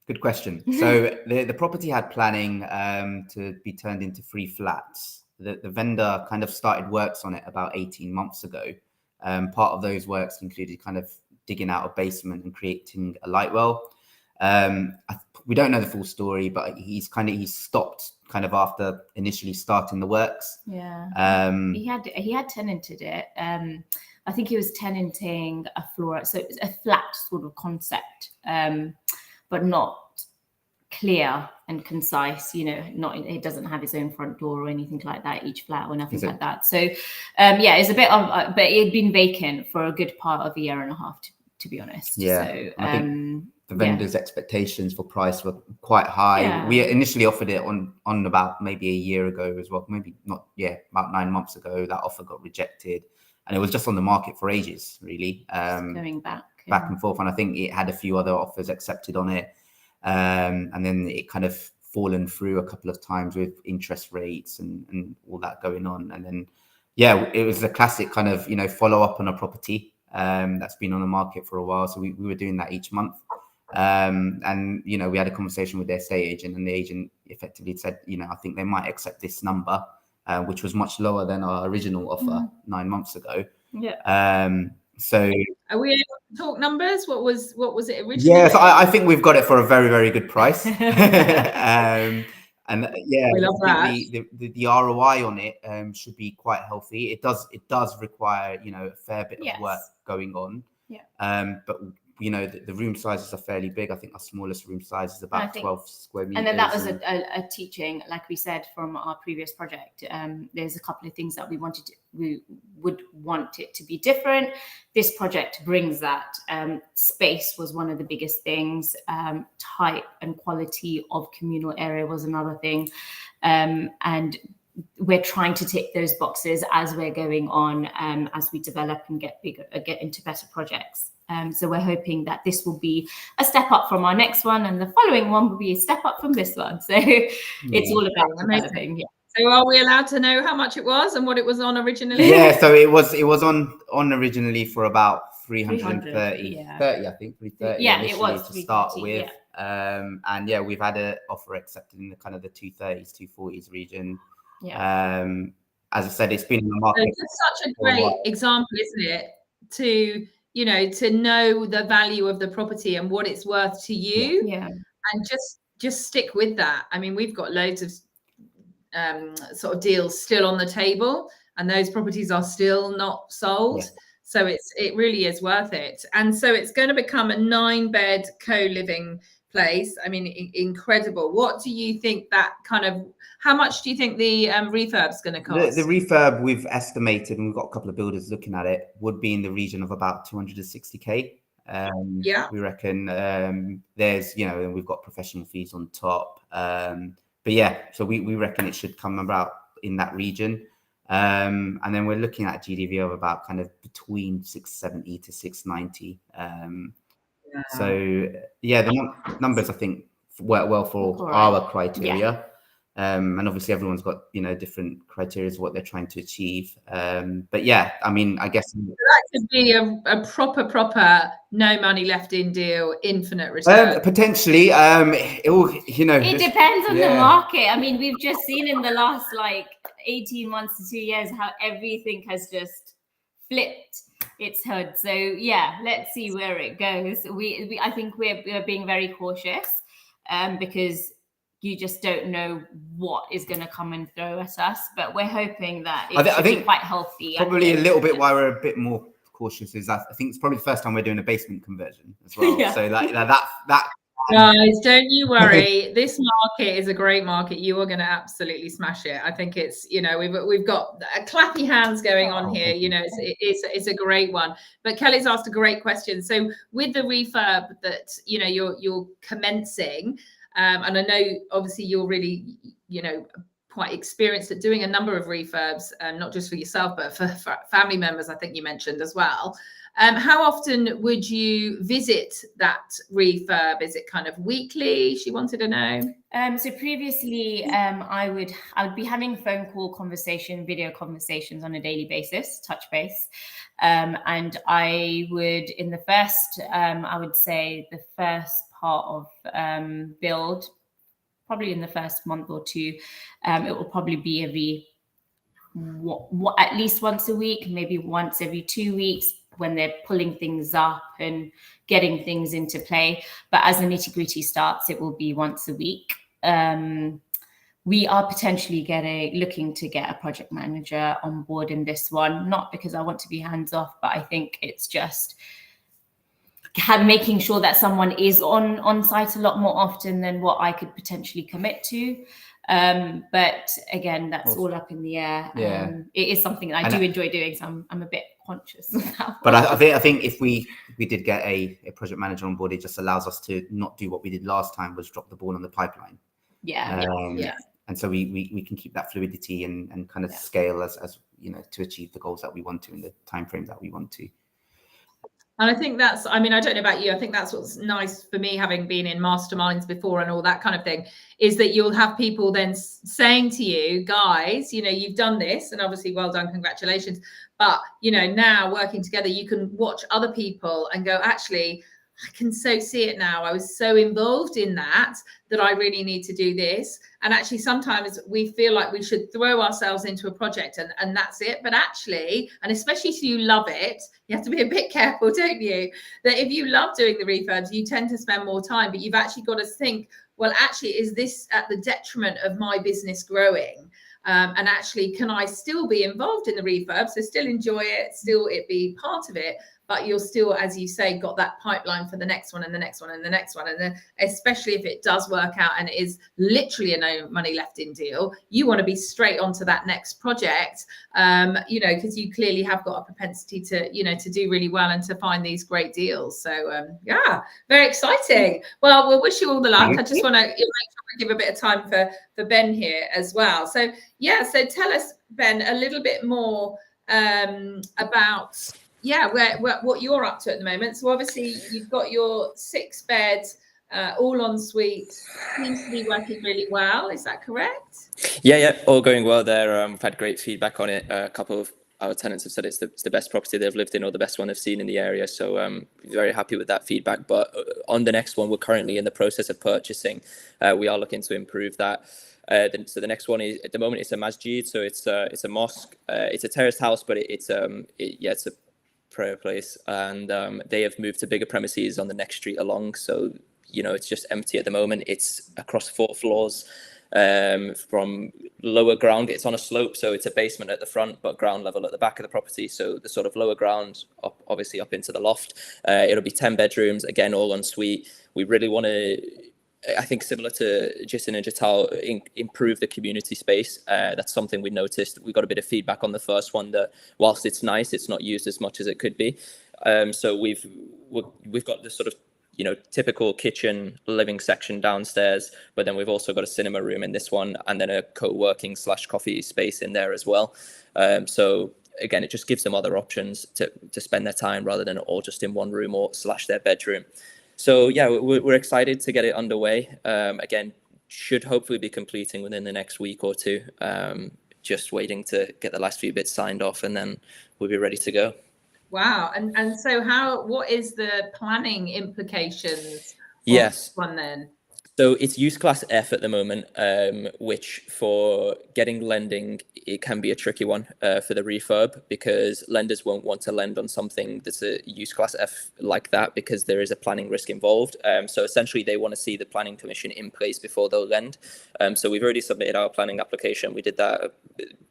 good question. So the property had planning to be turned into 3 flats. The vendor kind of started works on it about 18 months ago. Part of those works included kind of digging out a basement and creating a light well. We don't know the full story, but he's stopped kind of after initially starting the works. Yeah. He had tenanted it. I think he was tenanting a floor, so it's a flat sort of concept, but not clear and concise. You know, it doesn't have its own front door or anything like that. Each flat or nothing like that. So yeah, it's a bit of, but it had been vacant for a good part of a year and a half, to be honest. Yeah. So I think the vendor's expectations for price were quite high. Yeah. We initially offered it on about maybe a year ago as well. Maybe not. Yeah, about 9 months ago, that offer got rejected. And it was just on the market for ages, really. Going back and forth. And I think it had a few other offers accepted on it. And then it kind of fallen through a couple of times with interest rates and all that going on. And then, yeah, it was a classic kind of, follow up on a property that's been on the market for a while. So we were doing that each month. And, we had a conversation with their estate agent, and the agent effectively said, I think they might accept this number. Which was much lower than our original offer 9 months ago. Yeah. So are we able to talk numbers? What was it originally? Yes, I think we've got it for a very, very good price. And yeah, we love that. The ROI on it should be quite healthy. It does require a fair bit of work going on. Yeah. But the room sizes are fairly big. I think our smallest room size is about 12 square meters. And then that was a teaching, like we said, from our previous project. There's a couple of things that we would want it to be different. This project brings that. Space was one of the biggest things. Type and quality of communal area was another thing. And we're trying to tick those boxes as we're going on, as we develop and get into better projects. So we're hoping that this will be a step up from our next one, and the following one will be a step up from this one. So it's all about developing. Yeah. So are we allowed to know how much it was and what it was on originally? Yeah, so it was on originally for about 330, 30, I think 330. Yeah, it was to start with. Yeah. And yeah, we've had an offer accepted in the kind of the 230s, 240s region. Yeah. As I said, it's been in the market. It's such a great example, isn't it? To know the value of the property and what it's worth to you, and just stick with that. I mean, we've got loads of sort of deals still on the table, and those properties are still not sold. So it really is worth it. And so it's going to become a 9-bed co-living place. I mean, incredible. What do you think how much do you think the refurb's going to cost? The refurb, we've estimated, and we've got a couple of builders looking at it, would be in the region of about 260k. We reckon. There's, and we've got professional fees on top. But yeah, so we reckon it should come about in that region. And then we're looking at a GDV of about kind of between 670 to 690. So yeah, the numbers I think work well for our criteria. And obviously everyone's got different criteria of what they're trying to achieve. But yeah, I mean, I guess that could be a proper no money left in deal, infinite return. Potentially. It depends on the market. I mean, we've just seen in the last 18 months to 2 years how everything has just flipped its hood. So yeah, let's see where it goes. I think we're being very cautious because you just don't know what is going to come and throw at us. But we're hoping that I think be quite healthy. Probably a little bit why we're a bit more cautious is that I think it's probably the first time we're doing a basement conversion as well. Yeah. So that. Guys, don't you worry. This market is a great market. You are going to absolutely smash it. I think it's, you know, we've got clappy hands going on here. You know, it's a great one. But Kelly's asked a great question. So with the refurb that, you know, you're commencing, and I know obviously you're really, you know, quite experienced at doing a number of refurbs, not just for yourself, but for family members, I think you mentioned as well. How often would you visit that refurb? Is it kind of weekly? She wanted to know. So previously, I would be having phone call conversation, video conversations on a daily basis, touch base, and I would in the first, I would say the first part of build, probably in the first month or two, it will probably be at least once a week, maybe once every 2 weeks, when they're pulling things up and getting things into play. But as the nitty-gritty starts, it will be once a week. We are potentially looking to get a project manager on board in this one, not because I want to be hands off, but I think it's just making sure that someone is on site a lot more often than what I could potentially commit to. But again, that's all up in the air. Yeah. It is something that I do enjoy doing, so I'm a bit conscious of that. But I think if we did get a project manager on board, it just allows us to not do what we did last time, was drop the ball on the pipeline. Yeah. And so we can keep that fluidity and kind of scale as you know, to achieve the goals that we want to in the timeframes that we want to. And I think that's, I mean, I don't know about you, I think that's what's nice for me, having been in masterminds before and all that kind of thing, is that you'll have people then saying to you, guys, you know, you've done this, and obviously well done, congratulations. But, you know, now working together, you can watch other people and go, actually, I can so see it now. I was so involved in that I really need to do this. And actually, sometimes we feel like we should throw ourselves into a project and that's it. But actually, and especially if you love it, you have to be a bit careful, don't you? That if you love doing the refurbs, you tend to spend more time, but you've actually got to think, well, actually, is this at the detriment of my business growing? And actually, can I still be involved in the refurb? So still enjoy it, still it be part of it, but you're still, as you say, got that pipeline for the next one and the next one and the next one. And then especially if it does work out and it is literally a no money left in deal, you want to be straight onto that next project, you know, because you clearly have got a propensity to, you know, to do really well and to find these great deals. So yeah, very exciting. Well, we'll wish you all the luck. I just want to make sure we give a bit of time for Ben here as well. So yeah, so tell us, Ben, a little bit more about what you're up to at the moment. So obviously you've got your 6-bed all en suite, seems to be working really well. Is that correct? Yeah, all going well there. We've had great feedback on it. A couple of our tenants have said it's the best property they've lived in, or the best one they've seen in the area. So very happy with that feedback. But on the next one, we're currently in the process of purchasing. We are looking to improve that. So the next one is, at the moment, it's a masjid. So it's a mosque. It's a terraced house, but it's a prayer place. And they have moved to bigger premises on the next street along. So, you know, it's just empty at the moment. It's across 4 floors. From lower ground, it's on a slope, so it's a basement at the front, but ground level at the back of the property. So the sort of lower ground, obviously up into the loft. It'll be 10 bedrooms, again, all en suite. We really want to, I think, similar to Jitin and Jital, improve the community space. That's something we noticed. We got a bit of feedback on the first one that whilst it's nice, it's not used as much as it could be. So we've got this sort of, you know, typical kitchen living section downstairs, but then we've also got a cinema room in this one, and then a co-working / coffee space in there as well. So again, it just gives them other options to spend their time rather than all just in one room or / their bedroom. So yeah, we're excited to get it underway. Again, should hopefully be completing within the next week or two. Just waiting to get the last few bits signed off, and then we'll be ready to go. Wow. And so what is the planning implications? Yes. One then? So it's use class F at the moment, which for getting lending, it can be a tricky one for the refurb, because lenders won't want to lend on something that's a use class F like that, because there is a planning risk involved. So essentially they want to see the planning permission in place before they'll lend. So we've already submitted our planning application. We did that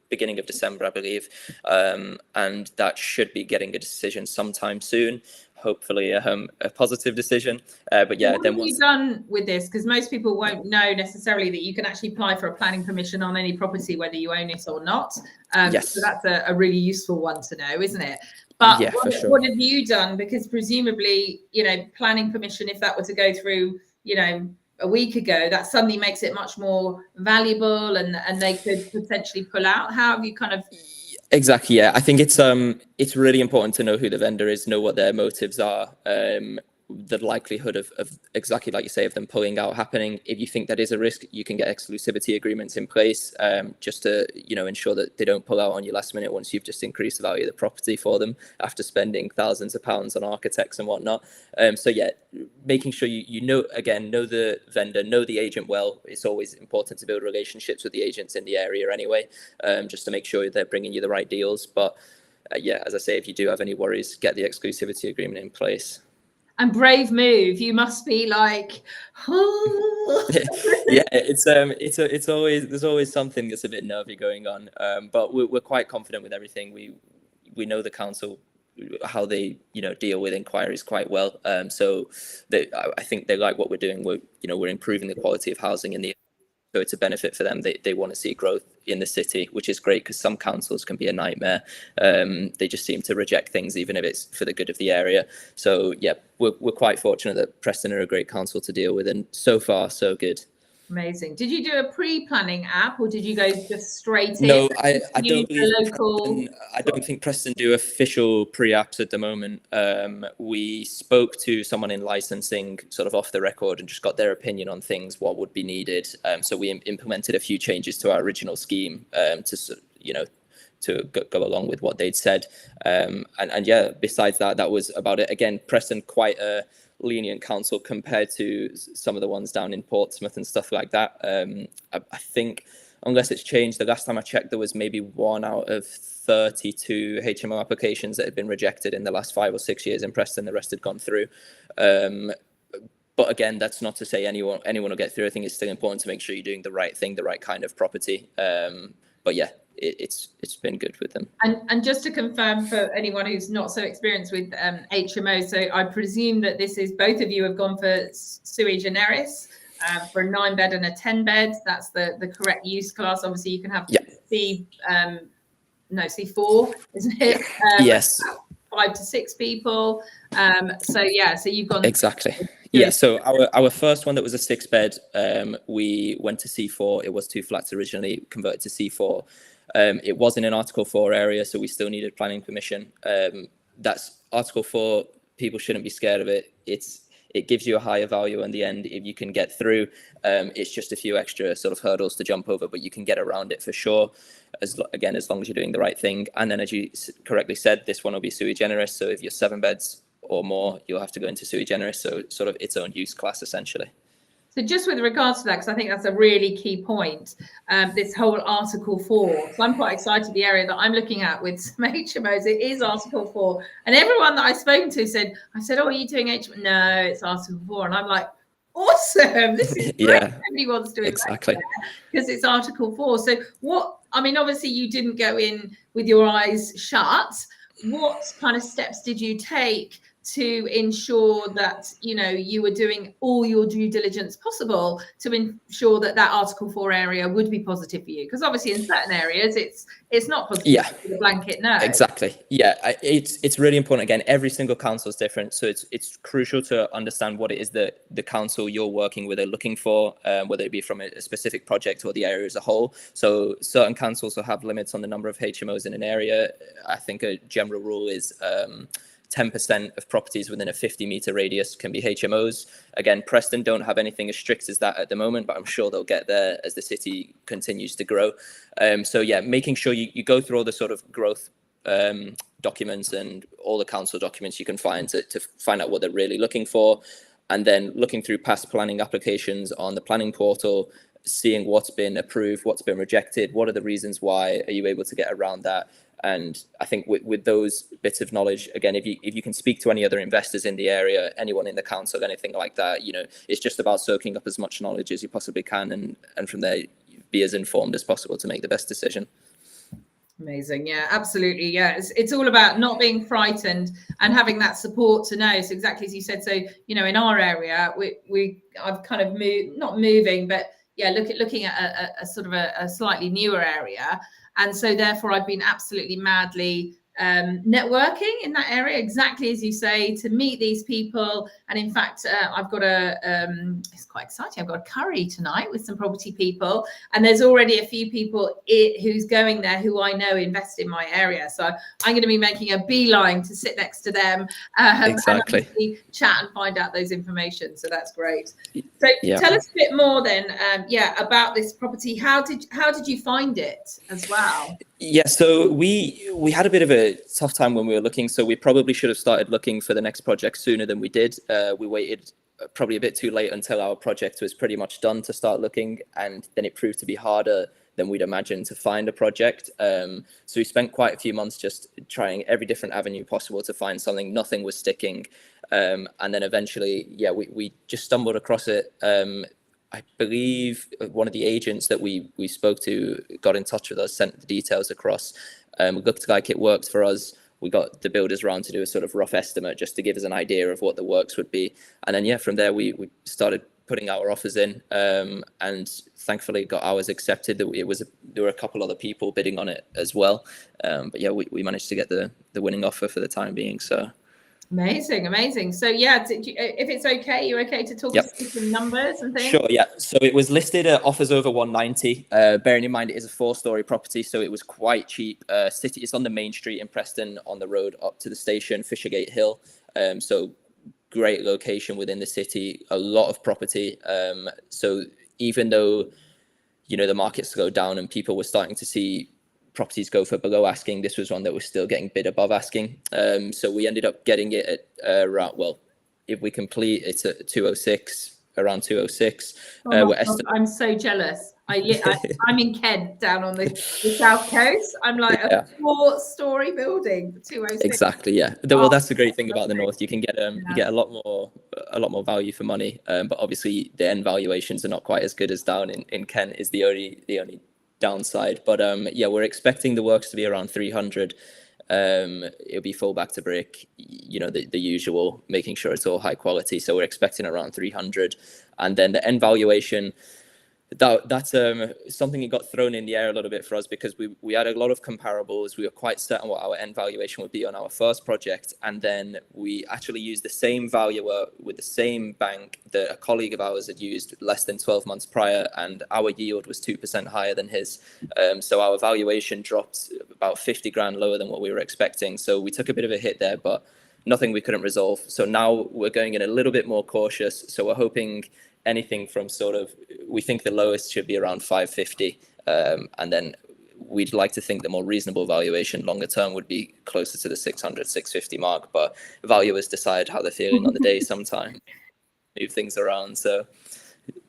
beginning of December, I believe, and that should be getting a decision sometime soon. Hopefully a positive decision, but yeah. What then have you done with this? Because most people won't know necessarily that you can actually apply for a planning permission on any property, whether you own it or not. Yes. So that's a really useful one to know, isn't it? But yeah, what have you done? Because presumably, you know, planning permission, if that were to go through, you know, a week ago, that suddenly makes it much more valuable, and they could potentially pull out. How have you kind of... Exactly. Yeah, I think it's really important to know who the vendor is, know what their motives are. The likelihood of exactly like you say, of them pulling out happening. If you think that is a risk, you can get exclusivity agreements in place, just to, you know, ensure that they don't pull out on you last minute once you've just increased the value of the property for them after spending thousands of pounds on architects and whatnot. So yeah, making sure you know the vendor, know the agent well. It's always important to build relationships with the agents in the area anyway, just to make sure they're bringing you the right deals. But yeah, as I say, if you do have any worries, get the exclusivity agreement in place. And brave move. You must be like, oh. Yeah, it's always, there's always something that's a bit nervy going on, but we're quite confident with everything. We know the council, how they, you know, deal with inquiries quite well. So I think they like what we're doing. We're improving the quality of housing in the... So it's a benefit for them. They want to see growth in the city, which is great, because some councils can be a nightmare. They just seem to reject things, even if it's for the good of the area. So yeah, we're quite fortunate that Preston are a great council to deal with, and so far so good. Amazing. Did you do a pre-planning app, or did you go just straight in? No, I don't believe local... I don't think Preston do official pre-apps at the moment. We spoke to someone in licensing sort of off the record and just got their opinion on things, what would be needed. So we implemented a few changes to our original scheme, to go along with what they'd said. And yeah, besides that, that was about it. Again, Preston quite a lenient council compared to some of the ones down in Portsmouth and stuff like that. I think, unless it's changed, the last time I checked, there was maybe 1 out of 32 HMO applications that had been rejected in the last 5 or 6 years in Preston. The rest had gone through. But again, that's not to say anyone will get through. I think it's still important to make sure you're doing the right thing, the right kind of property. But yeah, it's been good with them. And just to confirm for anyone who's not so experienced with HMO, so I presume that this is, both of you have gone for sui generis, for a 9-bed and a 10-bed. That's the correct use class. Obviously, you can have C4, isn't it? Yes. 5 to 6 people. So yeah, so you've gone... Exactly. Yeah, so our first one that was a 6-bed, we went to C4. It was 2 flats originally, converted to C4. It was in an Article 4 area, so we still needed planning permission. That's Article 4. People shouldn't be scared of it. It gives you a higher value in the end if you can get through. It's just a few extra sort of hurdles to jump over, but you can get around it for sure. As long as you're doing the right thing. And then, as you correctly said, this one will be sui generis. So if you're 7 beds or more, you'll have to go into sui generis. So sort of its own use class, essentially. So just with regards to that, because I think that's a really key point, this whole Article 4. So I'm quite excited. The area that I'm looking at with some HMOs, it is Article 4. And everyone that I've spoken to said, oh, are you doing HMO? No, it's Article 4. And I'm like, awesome. This is great. Yeah, everybody wants to exactly, because it's Article 4. So obviously you didn't go in with your eyes shut. What kind of steps did you take to ensure that, you know, you were doing all your due diligence possible to ensure that Article 4 area would be positive for you? Because obviously in certain areas it's not positive. Yeah, with a blanket no. Exactly. Yeah, it's really important. Again, every single council is different, so it's crucial to understand what it is that the council you're working with are looking for, whether it be from a specific project or the area as a whole. So certain councils will have limits on the number of HMOs in an area. I think a general rule is 10% of properties within a 50-meter radius can be HMOs. Again, Preston don't have anything as strict as that at the moment, but I'm sure they'll get there as the city continues to grow. So yeah, making sure you go through all the sort of growth documents and all the council documents you can find to find out what they're really looking for. and then looking through past planning applications on the planning portal, seeing what's been approved, what's been rejected, what are the reasons why, are you able to get around that? And I think with those bits of knowledge, again, if you can speak to any other investors in the area, anyone in the council, anything like that, it's just about soaking up as much knowledge as you possibly can, and from there be as informed as possible to make the best decision. Amazing. Yeah, absolutely. Yeah, it's all about not being frightened and having that support to know. So exactly as you said. So in our area, I've kind of not moving, but yeah, looking at a sort of a slightly newer area, and so therefore I've been absolutely madly networking in that area, exactly as you say, to meet these people. And in fact, I've got it's quite exciting, I've got a curry tonight with some property people, and there's already a few people who's going there who I know invest in my area, so I'm going to be making a beeline to sit next to them, exactly, and chat and find out those information. So that's great. So tell us a bit more then, about this property. How did you find it as well? Yeah, so we had a bit of a tough time when we were looking, so we probably should have started looking for the next project sooner than we did. We waited probably a bit too late until our project was pretty much done to start looking, and then it proved to be harder than we'd imagined to find a project. So we spent quite a few months just trying every different avenue possible to find something. Nothing was sticking, and then eventually, we just stumbled across it. I believe one of the agents that we spoke to got in touch with us, sent the details across. It looked like it worked for us. We got the builders around to do a sort of rough estimate just to give us an idea of what the works would be. And then, from there, we started putting our offers in, and thankfully got ours accepted. There were a couple other people bidding on it as well. But we managed to get the winning offer for the time being. So. Amazing. So if it's okay, you're okay to talk us through some numbers and things? Sure, yeah. So it was listed at offers over 190. Bearing in mind it is a 4-story property, so it was quite cheap. It's on the main street in Preston, on the road up to the station, Fishergate Hill. So great location within the city, a lot of property. So even though the market slowed down and people were starting to see properties go for below asking, this was one that was still getting bid above asking. So we ended up getting it at around, if we complete, it's at 206, around 206. I'm so jealous. I'm in Kent, down on the south coast. I'm like a 4-story building for 206. Exactly, yeah. Well, that's the great thing about the north. You can get you get a lot more value for money. But obviously the end valuations are not quite as good as down in Kent is the only downside. But we're expecting the works to be around 300. It'll be full back to brick, the usual, making sure it's all high quality. So we're expecting around 300, and then the end valuation, that's something that got thrown in the air a little bit for us, because we had a lot of comparables. We were quite certain what our end valuation would be on our first project, and then we actually used the same valuer with the same bank that a colleague of ours had used less than 12 months prior, and our yield was 2% higher than his. So our valuation dropped about 50 grand lower than what we were expecting. So we took a bit of a hit there, but nothing we couldn't resolve. So now we're going in a little bit more cautious. So we're hoping anything from we think the lowest should be around 550, and then we'd like to think the more reasonable valuation longer term would be closer to the 600, 650 mark, but valuers decide how they're feeling on the day sometimes, move things around, so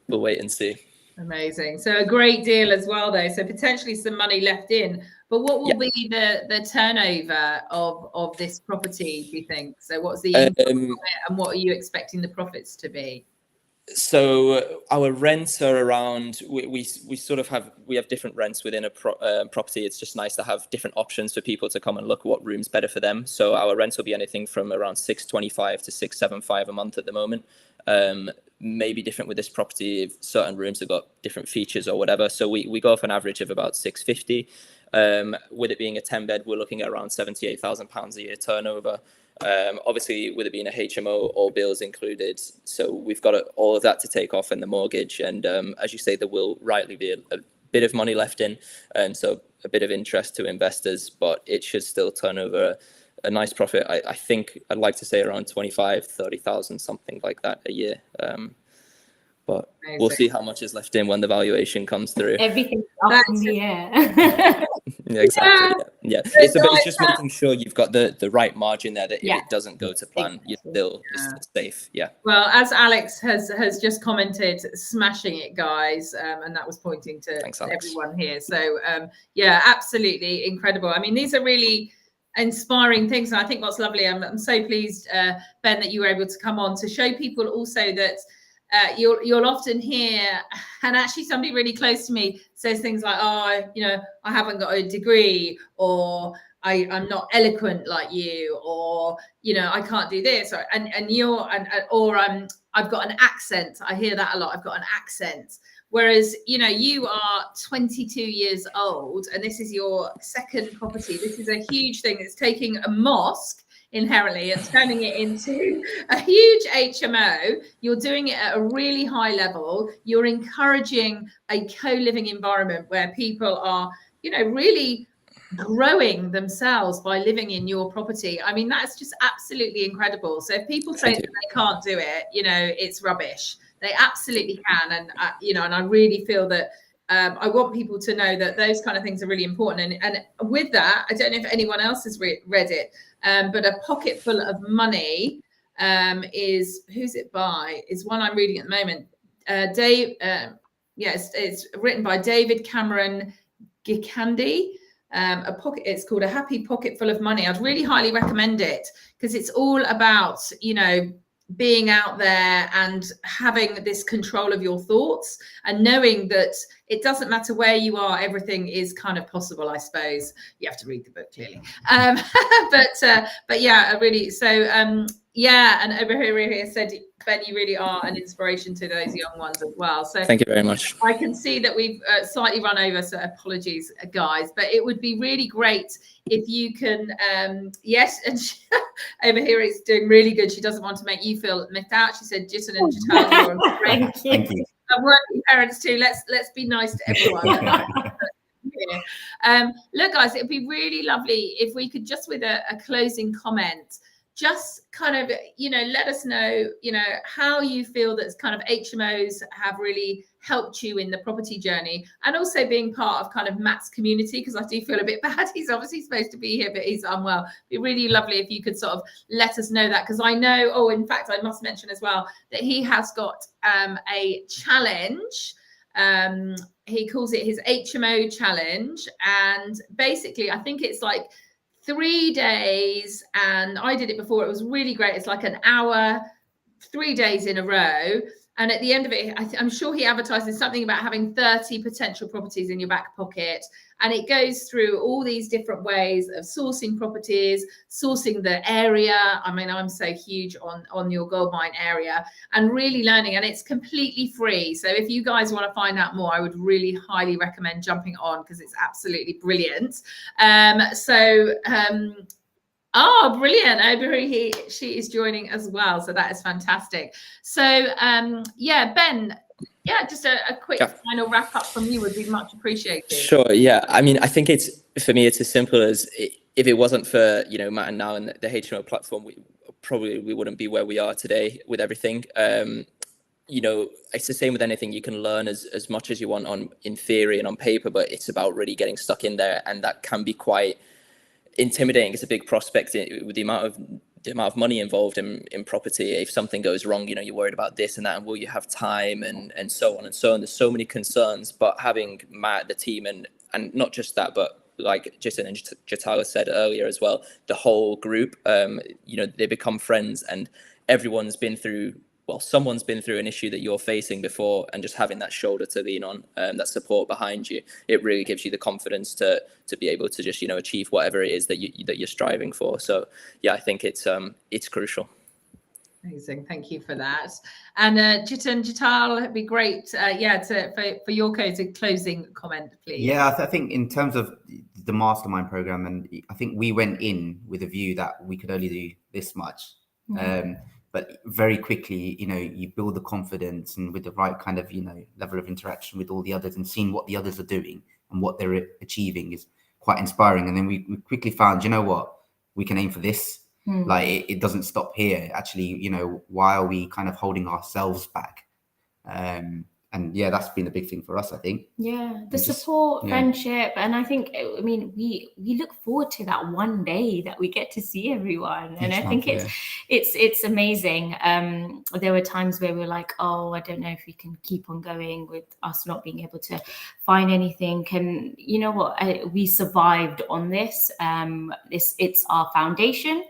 we'll wait and see. Amazing. So a great deal as well, though. So potentially some money left in. But what will be the turnover of this property, do you think? So what's the income and what are you expecting the profits to be? So our rents are around, we have different rents within a property. It's just nice to have different options for people to come and look what room's better for them. So our rents will be anything from around 625 to 675 a month at the moment. Maybe different with this property if certain rooms have got different features or whatever. So we go off an average of about 650. With it being a 10-bed, we're looking at around £78,000 a year turnover. Obviously, with it being a HMO, all bills included, so we've got all of that to take off in the mortgage. And as you say, there will rightly be a bit of money left in, and so a bit of interest to investors, but it should still turn over a nice profit. I think I'd like to say around 25,000, 30,000, something like that a year. but Amazing. we'll see how much is left in when the valuation comes through. Everything's up in the air. Yeah, exactly. Yeah. It's It's just making sure you've got the right margin there, that if Yeah. it doesn't go to plan, you're still it's safe. Yeah. Well, as Alex has just commented, smashing it, guys, and that was pointing to Thanks, Alex. everyone here. So yeah, absolutely incredible. I mean, these are really inspiring things, and I think what's lovely, I'm so pleased, Ben, that you were able to come on to show people also that you'll often hear, and actually somebody really close to me says things like, oh, you know, I haven't got a degree, or I'm not eloquent like you, or, you know, I can't do this, or I've got an accent. I hear that a lot. I've got an accent. Whereas, you know, you are 22 years old and this is your second property. This is a huge thing. It's taking a mosque inherently and turning it into a huge HMO. You're doing it at a really high level. You're encouraging a co-living environment where people are, you know, really growing themselves by living in your property. I mean, that's just absolutely incredible. So if people say that they can't do it, you know, it's rubbish. They absolutely can. And you know, and I really feel that I want people to know that those kind of things are really important. And with that, I don't know if anyone else has read it, but A Pocket Full of Money is, who's it by? Is one I'm reading at the moment. Yes, it's written by David Cameron Gikandi. It's called A Happy Pocket Full of Money. I'd really highly recommend it because it's all about, you know, being out there and having this control of your thoughts and knowing that it doesn't matter where you are, everything is kind of possible. I suppose you have to read the book clearly, but yeah, really. So yeah, and over here said, Ben, you really are an inspiration to those young ones as well. So thank you very much. I can see that we've slightly run over, so apologies, guys. But it would be really great if you can, yes, and over here is doing really good. She doesn't want to make you feel missed out. She said, Jitten and Jatal, you're on great. Thank you. Working parents too. Let's be nice to everyone. Look, guys, it'd be really lovely if we could just, with a closing comment, just kind of, you know, let us know, you know, how you feel that kind of HMOs have really helped you in the property journey, and also being part of kind of Matt's community, because I do feel a bit bad. He's obviously supposed to be here, but he's unwell. It'd be really lovely if you could sort of let us know that, because I know, oh, in fact, I must mention as well that he has got a challenge. He calls it his HMO challenge. And basically, I think it's like 3 days, and I did it before. It was really great. It's like an hour, 3 days in a row. And at the end of it, I'm sure he advertises something about having 30 potential properties in your back pocket. And it goes through all these different ways of sourcing properties, sourcing the area. I mean, I'm so huge on your goldmine area, and really learning. And it's completely free. So if you guys want to find out more, I would really highly recommend jumping on, because it's absolutely brilliant. Oh, brilliant. She is joining as well. So that is fantastic. So, yeah, Ben, yeah, just a quick final wrap up from you would be much appreciated. Sure. Yeah. I mean, I think for me, it's as simple as if it wasn't for, you know, Matt and now and the HMO platform, we wouldn't be where we are today with everything. You know, it's the same with anything. You can learn as much as you want in theory and on paper, but it's about really getting stuck in there. And that can be quite intimidating. It's a big prospect with the amount of money involved in property. If something goes wrong, you know, you're worried about this and that, and will you have time, and so on and so on. There's so many concerns, but having Matt, the team, and not just that, but like Jitten and Jatala said earlier as well, the whole group, you know, they become friends, and everyone's been through, well, someone's been through an issue that you're facing before, and just having that shoulder to lean on, that support behind you, it really gives you the confidence to be able to just, you know, achieve whatever it is that you're striving for. So yeah, I think it's crucial. Amazing, thank you for that. And Jitten, Jatal, it'd be great, for your closing comment, please. Yeah, I think in terms of the mastermind program, and I think we went in with a view that we could only do this much. But very quickly, you know, you build the confidence, and with the right kind of, you know, level of interaction with all the others and seeing what the others are doing and what they're achieving is quite inspiring. And then we quickly found, you know what, we can aim for this. Like it doesn't stop here. Actually, you know, why are we kind of holding ourselves back? And yeah, that's been a big thing for us, I think. Yeah, the And just, support, yeah. friendship, and I think, I mean, we look forward to that one day that we get to see everyone, and I think it's amazing. There were times where we were like, oh, I don't know if we can keep on going with us not being able to find anything, and you know what, we survived on this. It's our foundation.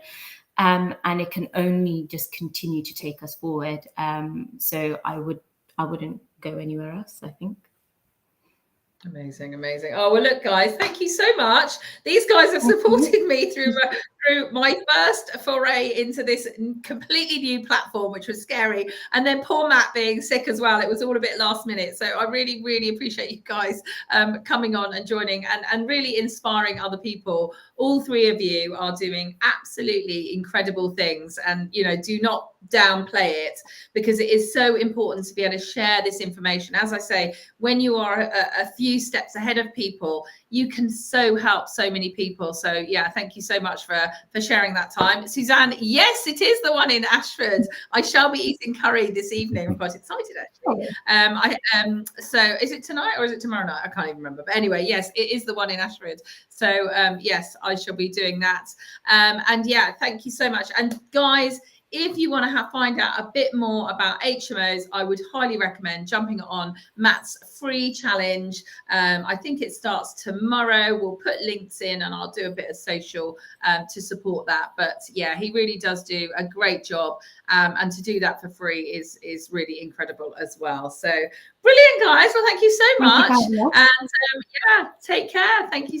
And it can only just continue to take us forward. So I wouldn't go anywhere else, I think. Amazing, amazing. Oh, well, look, guys, thank you so much. These guys have supported me through my first foray into this completely new platform, which was scary. And then poor Matt being sick as well. It was all a bit last minute. So I really, really appreciate you guys coming on and joining and really inspiring other people. All three of you are doing absolutely incredible things. And, you know, do not downplay it, because it is so important to be able to share this information. As I say, when you are a few steps ahead of people, you can so help so many people. So yeah, thank you so much for sharing that time. Suzanne, yes, it is the one in Ashford. I shall be eating curry this evening. I'm quite excited, actually. So is it tonight or is it tomorrow night? I can't even remember. But anyway, yes, it is the one in Ashford. So yes, I shall be doing that. And yeah, thank you so much. And guys, if you want to find out a bit more about HMOs, I would highly recommend jumping on Matt's free challenge. I think it starts tomorrow. We'll put links in and I'll do a bit of social to support that. But yeah, he really does do a great job. And to do that for free is really incredible as well. So brilliant, guys. Well, thank you so much. And yeah, take care. Thank you so